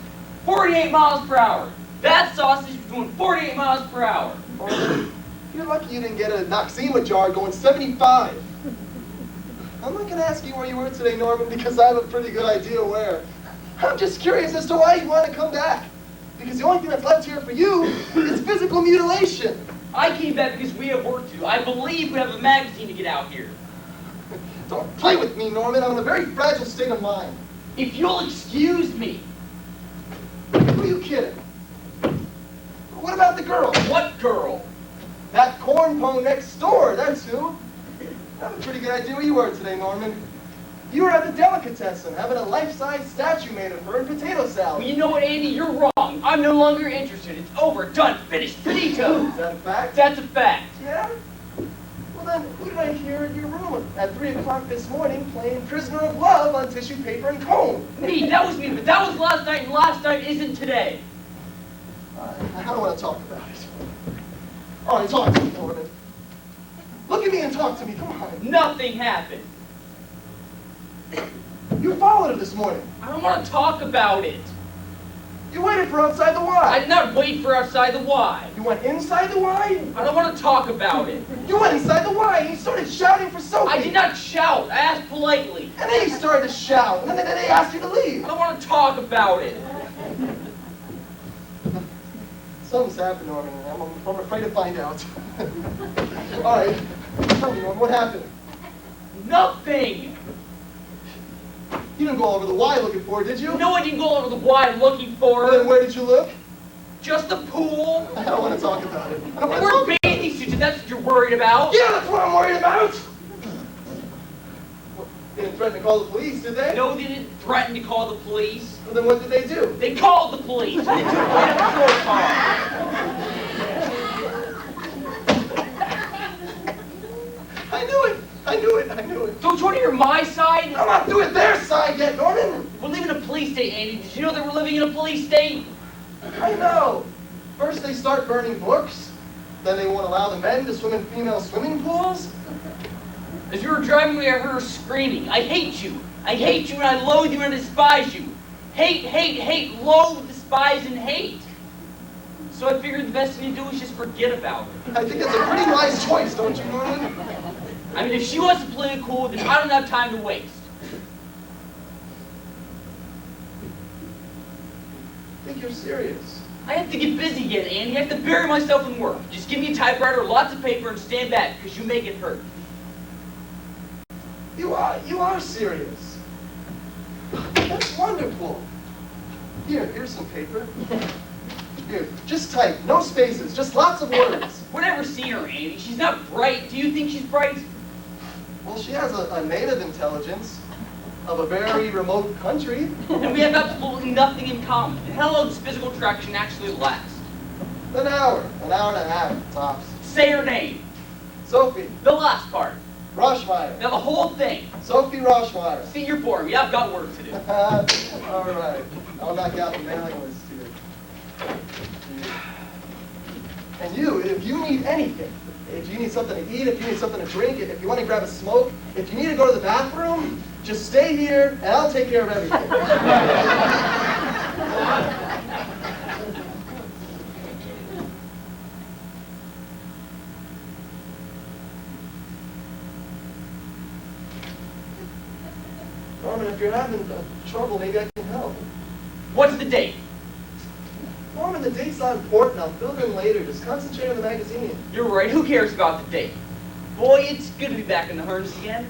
48 miles per hour. That sausage was going 48 miles per hour. You're lucky you didn't get a Noxema jar going 75. I'm not gonna ask you where you were today, Norman, because I have a pretty good idea where. I'm just curious as to why you want to come back. Because the only thing that's left here for you is physical mutilation. I came back because we have work to do. I believe we have a magazine to get out here. Don't play with me, Norman. I'm in a very fragile state of mind. If you'll excuse me. Who are you kidding? What about the girl? What girl? That corn pone next door, that's who. I have a pretty good idea where you were today, Norman. You were at the delicatessen having a life-size statue made of her and potato salad. Well, you know what, Andy? You're wrong. I'm no longer interested. It's over, done, finished, finito. Is that a fact? That's a fact. Yeah? Well then, who did I hear in your room at 3 o'clock this morning playing Prisoner of Love on tissue paper and comb? Me, that was me, but that was last night, and last night isn't today. I don't want to talk about it. All right, talk to me, Norman. Look at me and talk to me, come on. Nothing happened. You followed her this morning. I don't want to talk about it. You waited for outside the I Y. did not wait for outside the Y. You went inside the Y? I don't want to talk about it. You went inside the Y and you started shouting for Sophie. I did not shout. I asked politely. And then you started to shout, and then they asked you to leave. I don't want to talk about it. Something's happened, Norman, and I'm afraid to find out. All right, tell me, Norman, what happened? Nothing. You didn't go all over the Y looking for her, did you? No, I didn't go over the Y looking for Well, then her. where did you look? Just the pool. I don't want to talk about it. I don't want to We're talk. bathing suits, and that's what you're worried about. Yeah, that's what I'm worried about. Well, they didn't threaten to call the police, did they? No, they didn't threaten to call the police. Well, then what did they do? They called the police. They took away the patrol car. I knew it. I knew it. I knew it. Don't you want to hear my side? I'm not doing their side yet, Norman. We're living in a police state, Andy. Did you know that we're living in a police state? I know. First they start burning books, then they won't allow the men to swim in female swimming pools. As we were driving away, I heard her screaming, I hate you. I hate you and I loathe you and I despise you. Hate, hate, hate, loathe, despise, and hate. So I figured the best thing to do is just forget about it. I think it's a pretty wise choice, don't you, Norman? I mean, if she wants to play it cool, then I don't have time to waste. I think you're serious. I have to get busy again, Andy. I have to bury myself in work. Just give me a typewriter, lots of paper, and stand back, because you make it hurt. You are serious. That's wonderful. Here's some paper. Here, just type, no spaces, just lots of words. We've never seen her, Andy. She's not bright. Do you think she's bright? Well, she has a native intelligence of a very remote country. And we have absolutely nothing in common. And how long does physical attraction actually last? An hour and a half, tops. Say her name. Sophie The last part. Roshmeyer. Now the whole thing. Sophie Roshmeyer. See, you're boring me. I've got work to do. All right. I'll knock out the mailing list here. And you, if you need anything, if you need something to eat, if you need something to drink, if you want to grab a smoke, if you need to go to the bathroom, just stay here and I'll take care of everything. Norman, if you're having trouble, maybe I can help. What's the date? Norman, the date's not important. I'll fill it in later. Just concentrate on the magazine. You're right. Who cares about the date? Boy, it's good to be back in the harness again.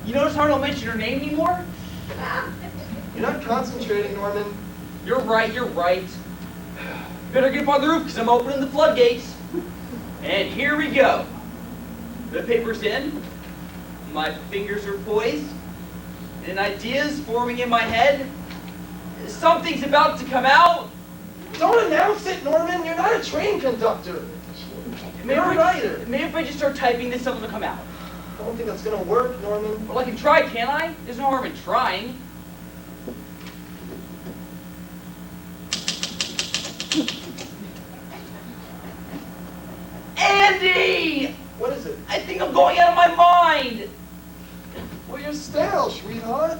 You notice how I don't mention her name anymore? You're not concentrating, Norman. You're right, you're right. Better get up on the roof because I'm opening the floodgates. And here we go. The paper's in. My fingers are poised. And ideas forming in my head. Something's about to come out. Don't announce it, Norman. You're not a train conductor. You're a writer. Maybe if I just start typing this, something will come out. I don't think that's going to work, Norman. Well, I can try, can't I? There's no harm in trying. Andy! What is it? I think I'm going out of my mind. Well, you're stale, sweetheart.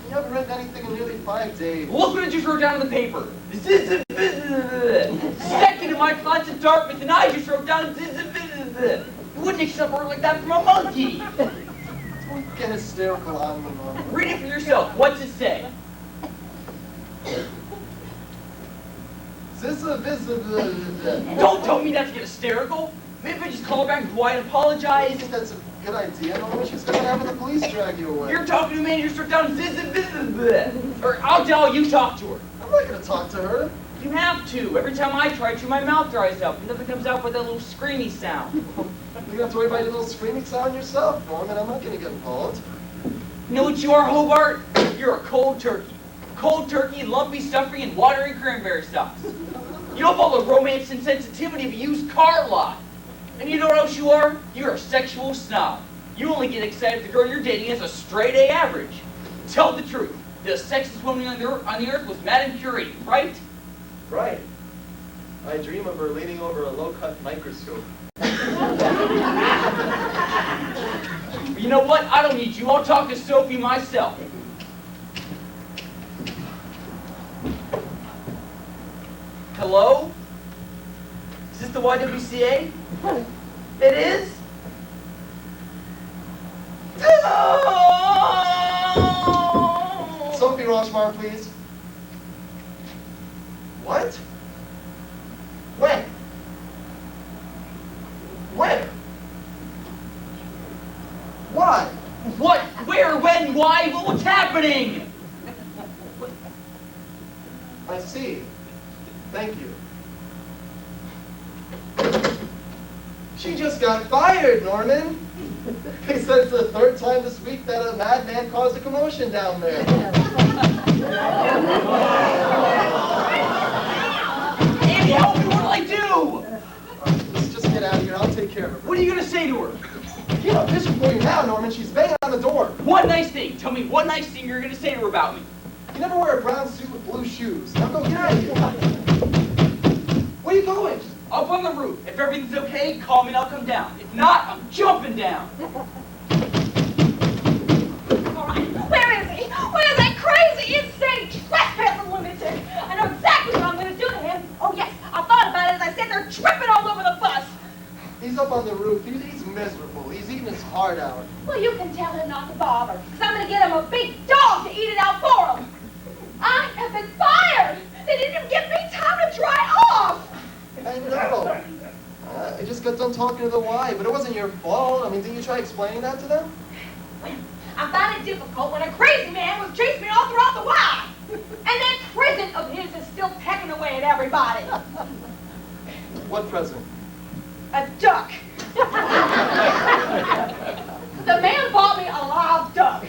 You haven't read anything in nearly 5 days. Look what I just wrote down on the paper. Second in my constant Dartmouth, and I just wrote down. You wouldn't accept a word like that from a monkey. Get hysterical on me, Norman. Read it for yourself. What's it say? Don't tell me not to get hysterical. Maybe if I just call her back and quiet and I apologize. think that's a good idea, Norman. She's gonna have the police drag you away. You're talking to me and you start down or I'll tell you talk to her. I'm not gonna talk to her. You have to. Every time I try to, my mouth dries up and nothing comes out but that little screamy sound. You don't have to worry about your little screaming sound yourself, Norman. I'm not gonna get involved. You know what you are, Hobart? You're a cold turkey. Cold turkey, lumpy, stuffy, and watery cranberry sauce. You have all the romance and sensitivity of a used car lot. And you know what else you are? You're a sexual snob. You only get excited if the girl you're dating is a straight A average. Tell the truth. The sexiest woman on the earth was Madame Curie, right? Right. I dream of her leaning over a low-cut microscope. You know what? I don't need you. I'll talk to Sophie myself. Hello? Is this the YWCA? It is? Sophie Rochmar, please. What? When? Where? Why? What? Where? When? Why? What's happening? I see. Thank you. She just got fired, Norman. They said it's the third time this week that a madman caused a commotion down there. Andy, help me. What'll I do? Let's just get out of here. I'll take care of her. What are you going to say to her? Get a picture for you now, Norman. She's banging on the door. One nice thing. Tell me one nice thing you're going to say to her about me. You never wear a brown suit with blue shoes. Now go get out of here. Where are you going? Up on the roof. If everything's okay, call me and I'll come down. If not, I'm jumping down. All right, where is he? Where is that crazy, insane, trespassing lunatic? I know exactly what I'm going to do to him. Oh, yes, I thought about it as I sat there tripping all over the bus. He's up on the roof. He's miserable. He's eating his heart out. Well, you can tell him not to bother, because I'm going to get him a big dog to eat it out for him. I have been fired. They didn't even give me time to dry off. I know. I just got done talking to the Y, but it wasn't your fault. I mean, didn't you try explaining that to them? Well, I found it difficult when a crazy man was chasing me all throughout the Y. And that present of his is still pecking away at everybody. What present? A duck. The man bought me a live duck.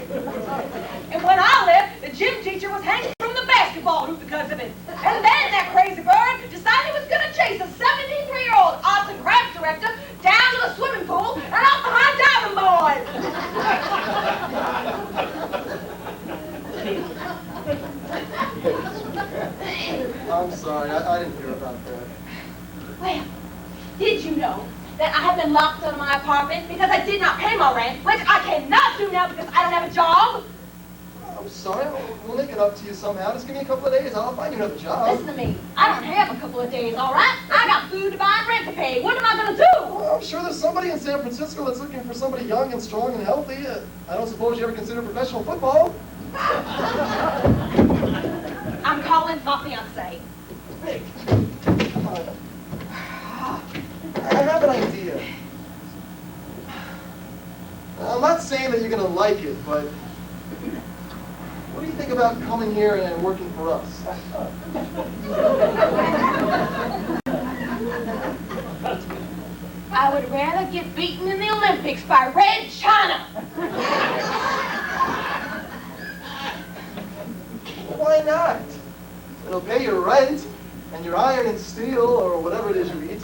And when I left, the gym teacher was hanging from the basketball hoop because of it. And then that crazy bird decided he was going to chase a 73-year-old arts and crafts director down to the swimming pool and off the high diving board. I'm sorry. I didn't hear about that. Well, did you know that I have been locked out of my apartment because I did not pay my rent, which I cannot do now because I don't have a job? I'm sorry. We'll make it up to you somehow. Just give me a couple of days. I'll find you another job. Listen to me. I don't have a couple of days, all right? I got food to buy and rent to pay. What am I going to do? Well, I'm sure there's somebody in San Francisco that's looking for somebody young and strong and healthy. I don't suppose you ever considered professional football? I'm calling my fiancé. Nick, come on. I have an idea. I'm not saying that you're going to like it, but what do you think about coming here and working for us? I would rather get beaten in the Olympics by Red China. Why not? It'll pay your rent and your iron and steel or whatever it is you eat.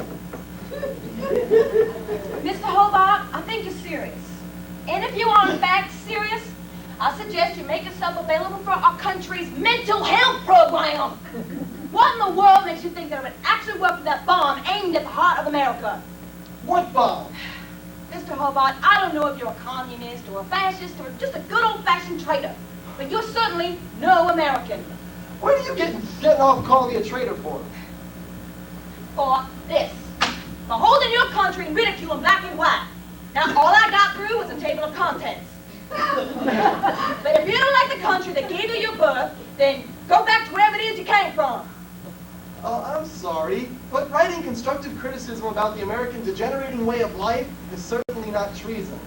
Mr. Hobart, I think you're serious. And if you are in fact serious, I suggest you make yourself available for our country's mental health program. What in the world makes you think that it would actually work for that bomb aimed at the heart of America? What bomb? Mr. Hobart, I don't know if you're a communist or a fascist or just a good old-fashioned traitor, but you're certainly no American. What are you getting off calling me a traitor for? For this. For holding your country and ridiculing black and white. Now, all I got through was a table of contents. But if you don't like the country that gave you your birth, then go back to wherever it is you came from. I'm sorry, but writing constructive criticism about the American degenerating way of life is certainly not treason.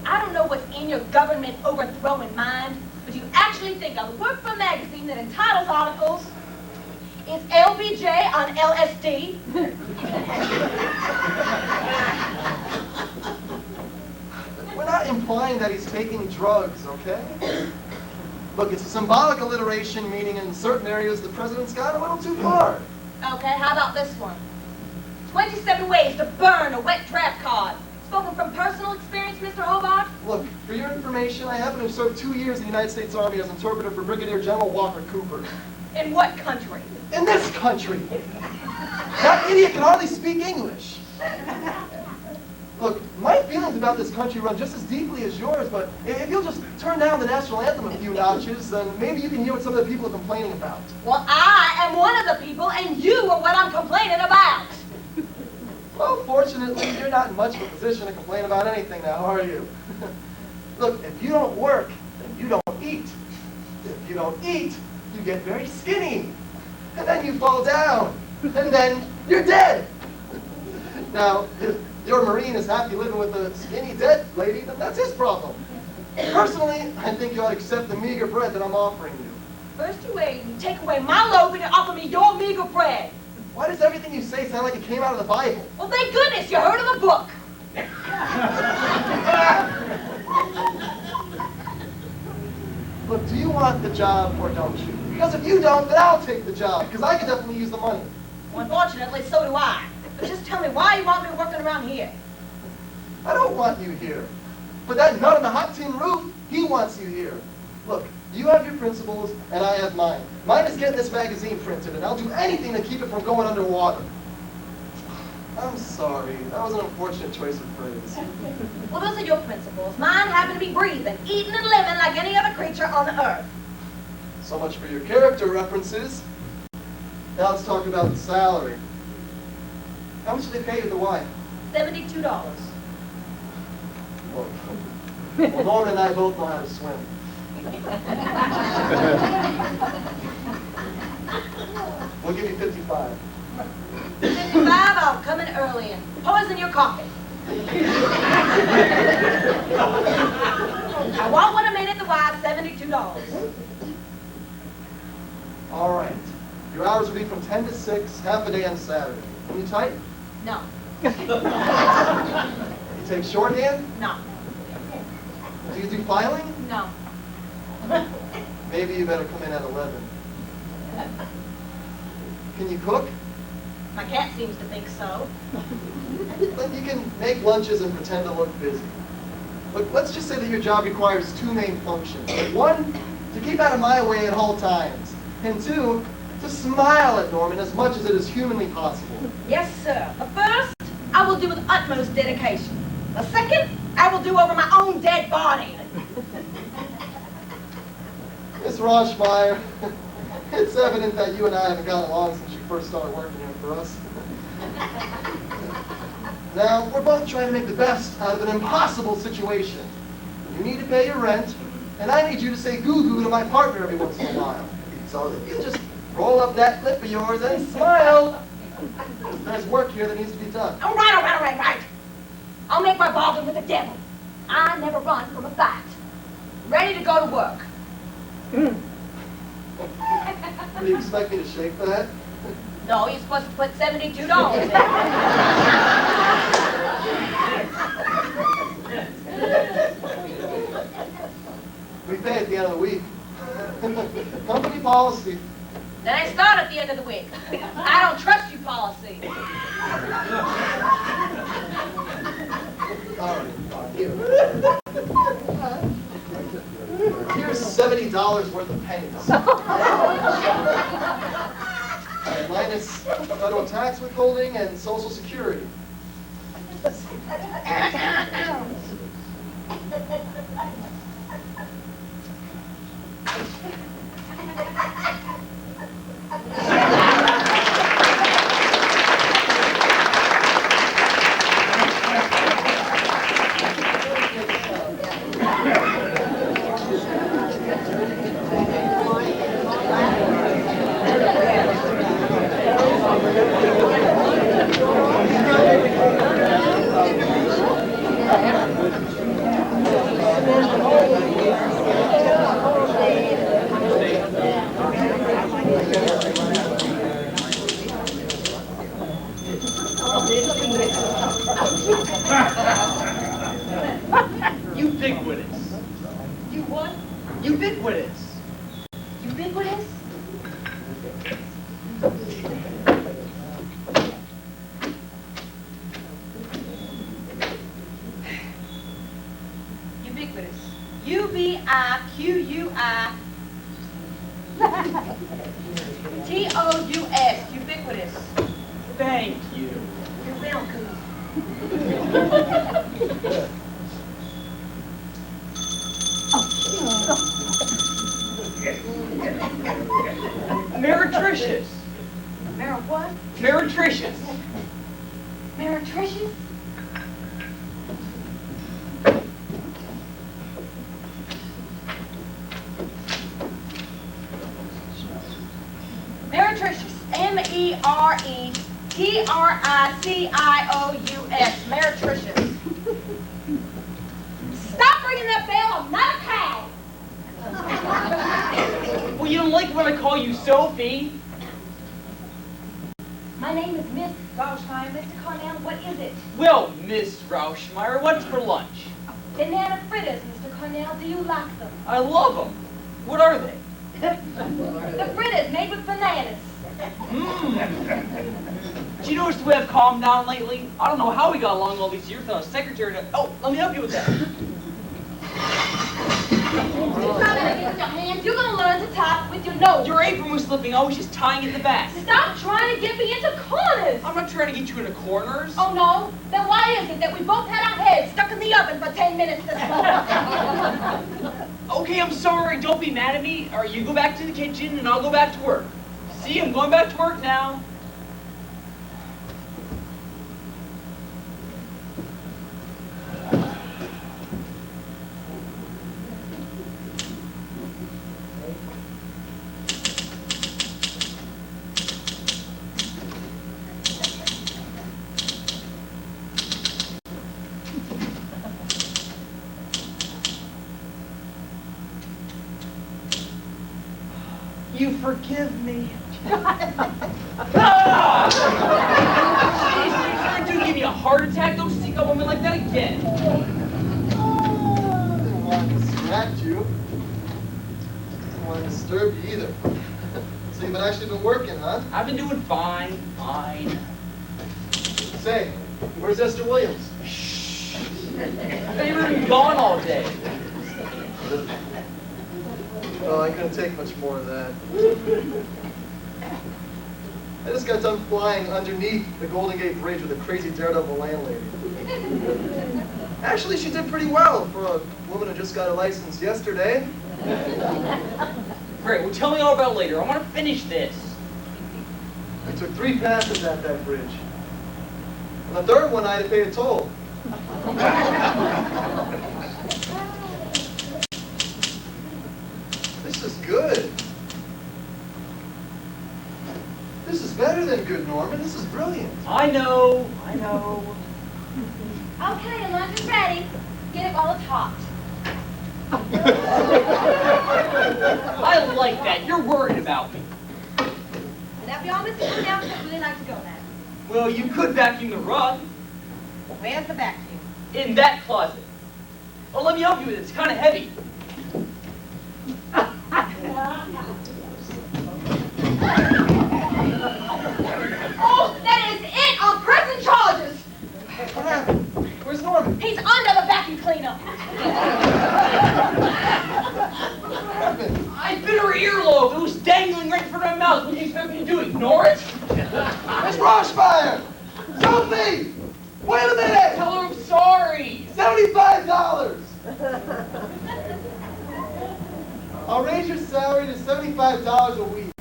I don't know what's in your government overthrowing mind, but you actually think I work for a magazine that entitles articles, "Is LBJ on LSD?" We're not implying that he's taking drugs, okay? Look, it's a symbolic alliteration, meaning in certain areas the president's gone a little too far. Okay, how about this one? 27 ways to burn a wet draft card. Spoken from personal experience, Mr. Hobart? Look, for your information, I happen to have served 2 years in the United States Army as interpreter for Brigadier General Walker Cooper. In what country? In this country! That idiot can hardly speak English. Look, my feelings about this country run just as deeply as yours, but if you'll just turn down the national anthem a few notches, then maybe you can hear what some of the people are complaining about. Well, I am one of the people, and you are what I'm complaining about. Well, fortunately, you're not in much of a position to complain about anything now, are you? Look, if you don't work, then you don't eat. If you don't eat, you get very skinny. And then you fall down. And then you're dead. Now, if your Marine is happy living with a skinny dead lady, then that's his problem. Personally, I think you ought to accept the meager bread that I'm offering you. First you take away my loaf and you offer me your meager bread. Why does everything you say sound like it came out of the Bible? Well, thank goodness you heard of the book. Look, do you want the job or don't you? Because if you don't, then I'll take the job, because I could definitely use the money. Well, unfortunately, so do I. But just tell me why you want me working around here. I don't want you here. But that nut on the hot tin roof, he wants you here. Look, you have your principles, and I have mine. Mine is getting this magazine printed, and I'll do anything to keep it from going underwater. I'm sorry. That was an unfortunate choice of phrase. Well, those are your principles. Mine happen to be breathing, eating and living like any other creature on the earth. So much for your character references. Now let's talk about the salary. How much did they pay you at the Y? $72. Well, Norman and I both know how to swim. We'll give you 55. 55, I'll come in early and poison your coffee. I want what I made at the Y, $72. All right. Your hours will be from 10 to 6, half a day on Saturday. Can you type? No. You take shorthand? No. Do you do filing? No. Maybe you better come in at 11. Can you cook? My cat seems to think so. Then you can make lunches and pretend to look busy. Look, let's just say that your job requires 2 main functions. One, to keep out of my way at all times. And 2, to smile at Norman as much as it is humanly possible. Yes, sir. The first, I will do with utmost dedication. The second, I will do over my own dead body. Miss Roshmeyer, it's evident that you and I haven't gotten along since you first started working here for us. Now, we're both trying to make the best out of an impossible situation. You need to pay your rent, and I need you to say goo-goo to my partner every once in a while. So if you just roll up that lip of yours and smile, there's work here that needs to be done. All right. I'll make my bargain with the devil. I never run from a fight. Ready to go to work. Do you expect me to shake for that? No, you're supposed to put $72 in. We pay at the end of the week. Company policy. Then I start at the end of the week. I don't trust you, policy. All right, here. Here's $70 worth of pennies. All right, minus federal tax withholding and Social Security. Ubiquitous. Ubiquitous? Ubiquitous. U-B-I-Q-U-I-T-O-U-S. Ubiquitous. Thank you. You're welcome. Meretricious. What? Meretricious. Meretricious? Meretricious. M-E-R-E-T-R-I-C-I-O-U-S. Meretricious. Stop ringing that bell. I'm not a cow. Well, you don't like when I call you Sophie? My name is Miss Rauschmeyer. Mr. Cornell, what is it? Well, Miss Rauschmeyer, what's for lunch? Banana fritters, Mr. Cornell. Do you like them? I love them. What are they? The fritters made with bananas. Do you notice we have calmed down lately? I don't know how we got along all these years without a secretary to... Oh, let me help you with that. You're not gonna get with your hands. You're gonna learn to type with your nose. Your apron was slipping. I was just tying at the back. Stop trying to get me into corners. I'm not trying to get you into corners. Oh no? Then why is it that we both had our heads stuck in the oven for 10 minutes this morning? Okay, I'm sorry. Don't be mad at me. Or you go back to the kitchen and I'll go back to work. See, I'm going back to work now. You forgive me. Ah! Jeez, you're trying to give me a heart attack. Don't sneak up on me like that again. Didn't want to distract you. Didn't want to disturb you either. So you've actually been working, huh? I've been doing fine. Fine. Say, where's Esther Williams? They were gone all day. Oh, I couldn't take much more of that. I just got done flying underneath the Golden Gate Bridge with a crazy daredevil landlady. Actually, she did pretty well for a woman who just got a license yesterday. Great. Well, tell me all about it later. I want to finish this. I took 3 passes at that bridge. On the 3rd one, I had to pay a toll. This is good. This is better than good, Norman. This is brilliant. I know. I know. Okay, the lunch is ready. Get it while it's hot. I like that. You're worried about me. Would that be all, Mr. Cornell? I'd really like to go now. Well, you could vacuum the rug Where's the vacuum? in that closet. Oh, let me help you with it. It's kind of heavy. Oh, that is it! I'll press charges! What happened? Where's Norman? He's under the vacuum cleaner. What happened? I bit her earlobe. It was dangling right in front of my mouth. What do you expect me to do? Ignore it? Miss Rochfire! Sophie! Wait a minute! Tell her I'm sorry. $75! I'll raise your salary to $75 a week.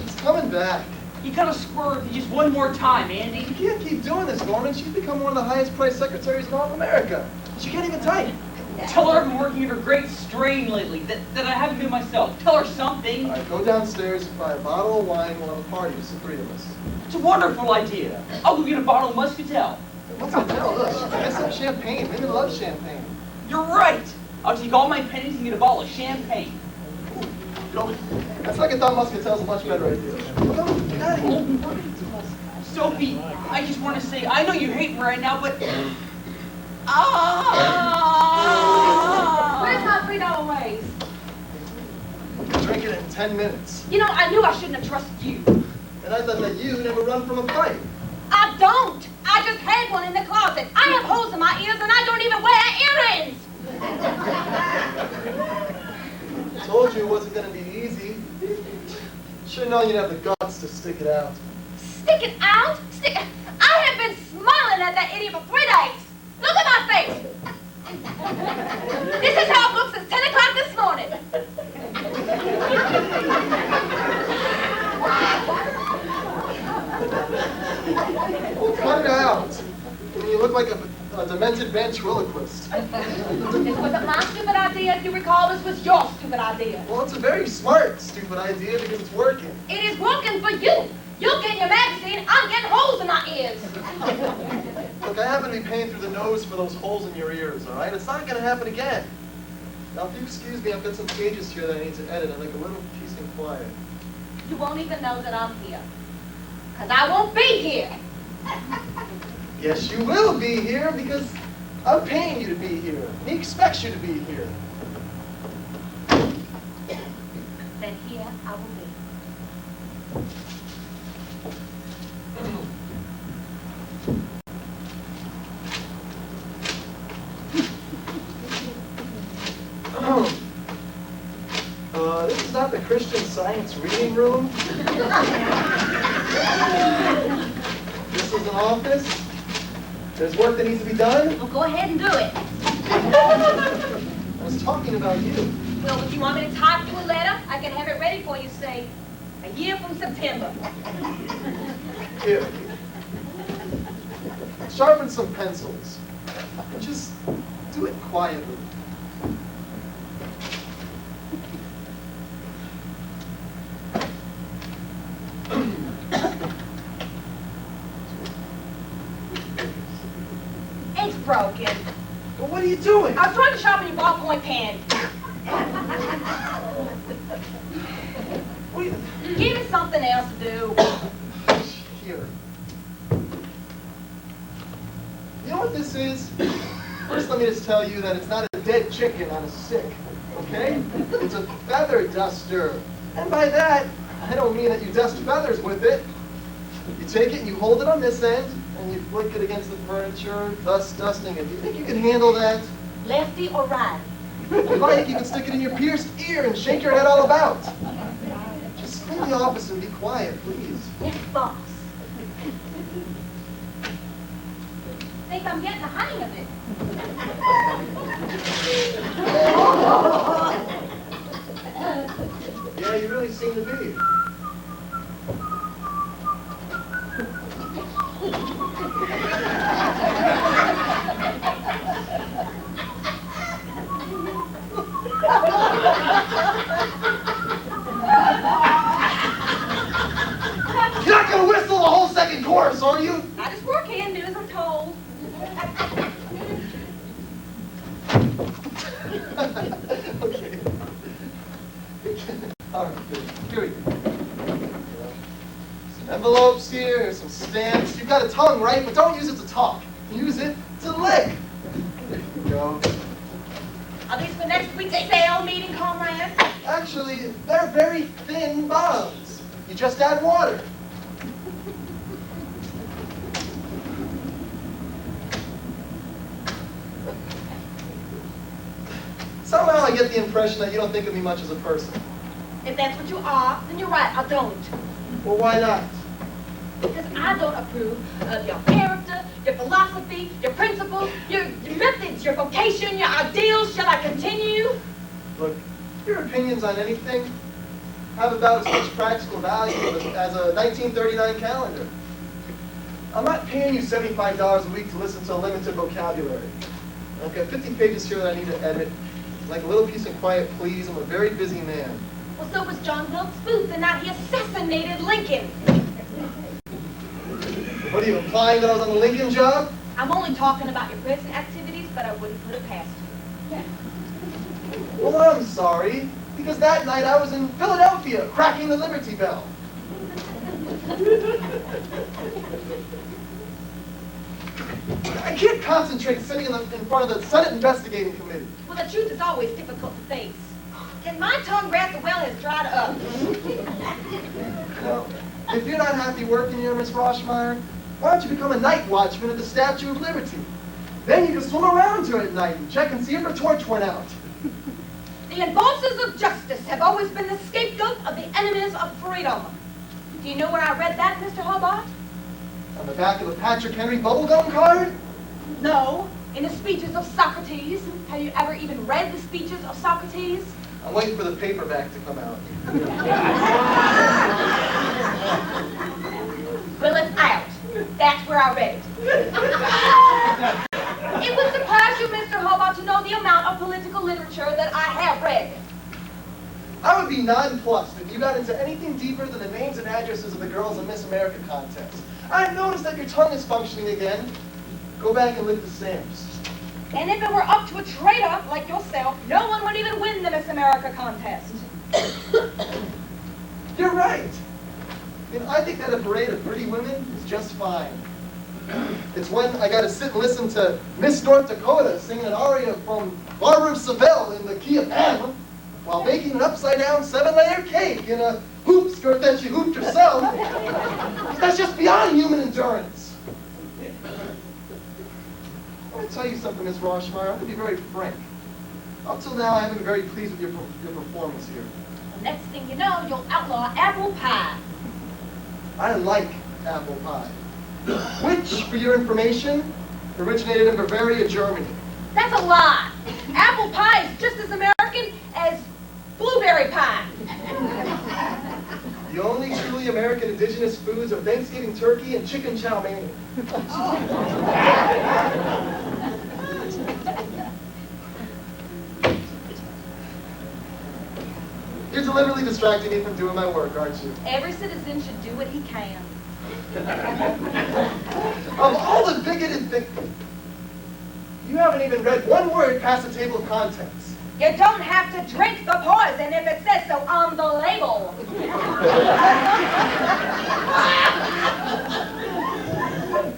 She's coming back. You gotta swerve just one more time, Andy. You can't keep doing this, Norman. She's become one of the highest priced secretaries in all of America. She can't even type. Tell her I've been working under great strain lately, that I haven't been myself. Tell her something. All right, go downstairs, buy a bottle of wine, we'll have a party, just the 3 of us. It's a wonderful idea. I'll go get a bottle of Muscatel. What's the hell? Look, get some champagne. Women love champagne. You're right. I'll take all my pennies and get a bottle of champagne. You know, that's like I thought Muscatel's a much better idea. Come on, get out of here. Sophie, I just want to say, I know you hate me right now, but Where's my $3 raise? Drink it in 10 minutes. You know, I knew I shouldn't have trusted you. And I thought that you never run from a fight. I don't. I just had one in the closet. I have holes in my ears and I don't even wear earrings. I told you it wasn't going to be easy. Should have known you'd have the guts to stick it out. Stick it out? I have been smiling at that idiot for 3 days. Look at my face. This is how it looks since 10 o'clock this morning. Cut it out. I mean, you look like a demented ventriloquist. This wasn't my stupid idea. If you recall, this was your stupid idea. Well, it's a very smart, stupid idea because it's working. It is working for you. You're getting your magazine. I'm getting holes in my ears. Look, I happen to be paying through the nose for those holes in your ears, all right? It's not going to happen again. Now, if you excuse me, I've got some pages here that I need to edit. I'd like a little peace and quiet. You won't even know that I'm here. Because I won't be here. Yes, you will be here because I'm paying you to be here. He expects you to be here. Then here I will be. This is not the Christian Science reading room. This is an office. There's work that needs to be done. Well, go ahead and do it. I was talking about you. Well, if you want me to type you a letter, I can have it ready for you, say, a year from September. Here. Sharpen some pencils. And just do it quietly. It's broken. Well, what are you doing? I was trying to sharpen your ballpoint pen. What are you... Give me something else to do. Here. You know what this is? First, let me just tell you that it's not a dead chicken on a stick, okay? It's a feather duster. And by that, I don't mean that you dust feathers with it. You take it and you hold it on this end, and you flick it against the furniture, thus dusting it. Do you think you can handle that? Lefty or right? If you like, you can stick it in your pierced ear and shake your head all about. Just clean the office and be quiet, please. Yes, boss. Think I'm getting the hang of it. Yeah, you really seem to be. You're not gonna whistle the whole second chorus, are you? I just work here and do as I'm told. Okay. All right, good. Here we go. Some envelopes here, some stamps. You've got a tongue, right? But don't use it to talk. Use it to lick. There you go. Are these for next week's sale meeting, comrades? Actually, they're very thin bonds. You just add water. Somehow I get the impression that you don't think of me much as a person. If that's what you are, then you're right, I don't. Well, why not? Because I don't approve of your character, your philosophy, your principles, your methods, your vocation, your ideals. Shall I continue? Look, your opinions on anything have about as much practical value as a 1939 calendar. I'm not paying you $75 a week to listen to a limited vocabulary. I've got 50 pages here that I need to edit. Like a little peace and quiet, please. I'm a very busy man. Well, so was John Wilkes Booth, and now he assassinated Lincoln. What are you implying, that I was on the Lincoln job? I'm only talking about your present activities, but I wouldn't put it past you. Well, I'm sorry, because that night I was in Philadelphia cracking the Liberty Bell. I can't concentrate sitting in front of the Senate Investigating Committee. Well, the truth is always difficult to face. And my tongue rather well has dried up. Well, if you're not happy working here, Miss Roschmeyer, why don't you become a night watchman at the Statue of Liberty? Then you can swim around to it at night and check and see if her torch went out. The enforcers of justice have always been the scapegoat of the enemies of freedom. Do you know where I read that, Mr. Hobart? On the back of the Patrick Henry bubblegum card? No, in the speeches of Socrates. Have you ever even read the speeches of Socrates? I'm waiting for the paperback to come out. Well, it's out. That's where I read it. It would surprise you, Mr. Hobart, to know the amount of political literature that I have read. I would be nonplussed if you got into anything deeper than the names and addresses of the girls in Miss America contest. I've noticed that your tongue is functioning again. Go back and lick the stamps. And if it were up to a traitor like yourself, no one would even win the Miss America contest. You're right. I think that a parade of pretty women is just fine. It's when I gotta sit and listen to Miss North Dakota singing an aria from Barbara of Seville in the key of M while making an upside-down 7-layer cake in a hoop skirt that she hooped herself. That's just beyond human endurance. I want to tell you something, Miss Roschmeyer. I'm going to be very frank. Up till now, I haven't been very pleased with your performance here. The next thing you know, you'll outlaw apple pie. I like apple pie, which, for your information, originated in Bavaria, Germany. That's a lie. Apple pie is just as American as blueberry pie. The only truly American indigenous foods are Thanksgiving turkey and chicken chow mein. You're deliberately distracting me from doing my work, aren't you? Every citizen should do what he can. Of all the bigoted things, you haven't even read one word past the table of contents. You don't have to drink the poison if it says so on the label.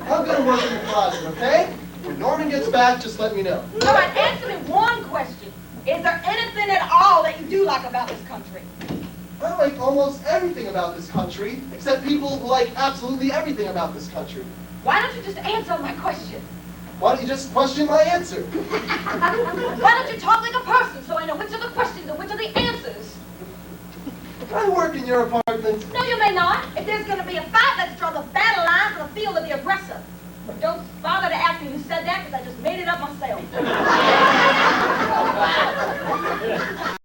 I'm gonna work in the closet, okay? When Norman gets back, just let me know. All right, answer me one question. Is there anything at all that you do like about this country? I like almost everything about this country, except people who like absolutely everything about this country. Why don't you just answer my question? Why don't you just question my answer? Why don't you talk like a person so I know which are the questions and which are the answers? Can I work in your apartment? No, you may not. If there's going to be a fight, let's draw the battle lines on the field of the aggressor. But don't bother to ask me who said that, because I just made it up myself.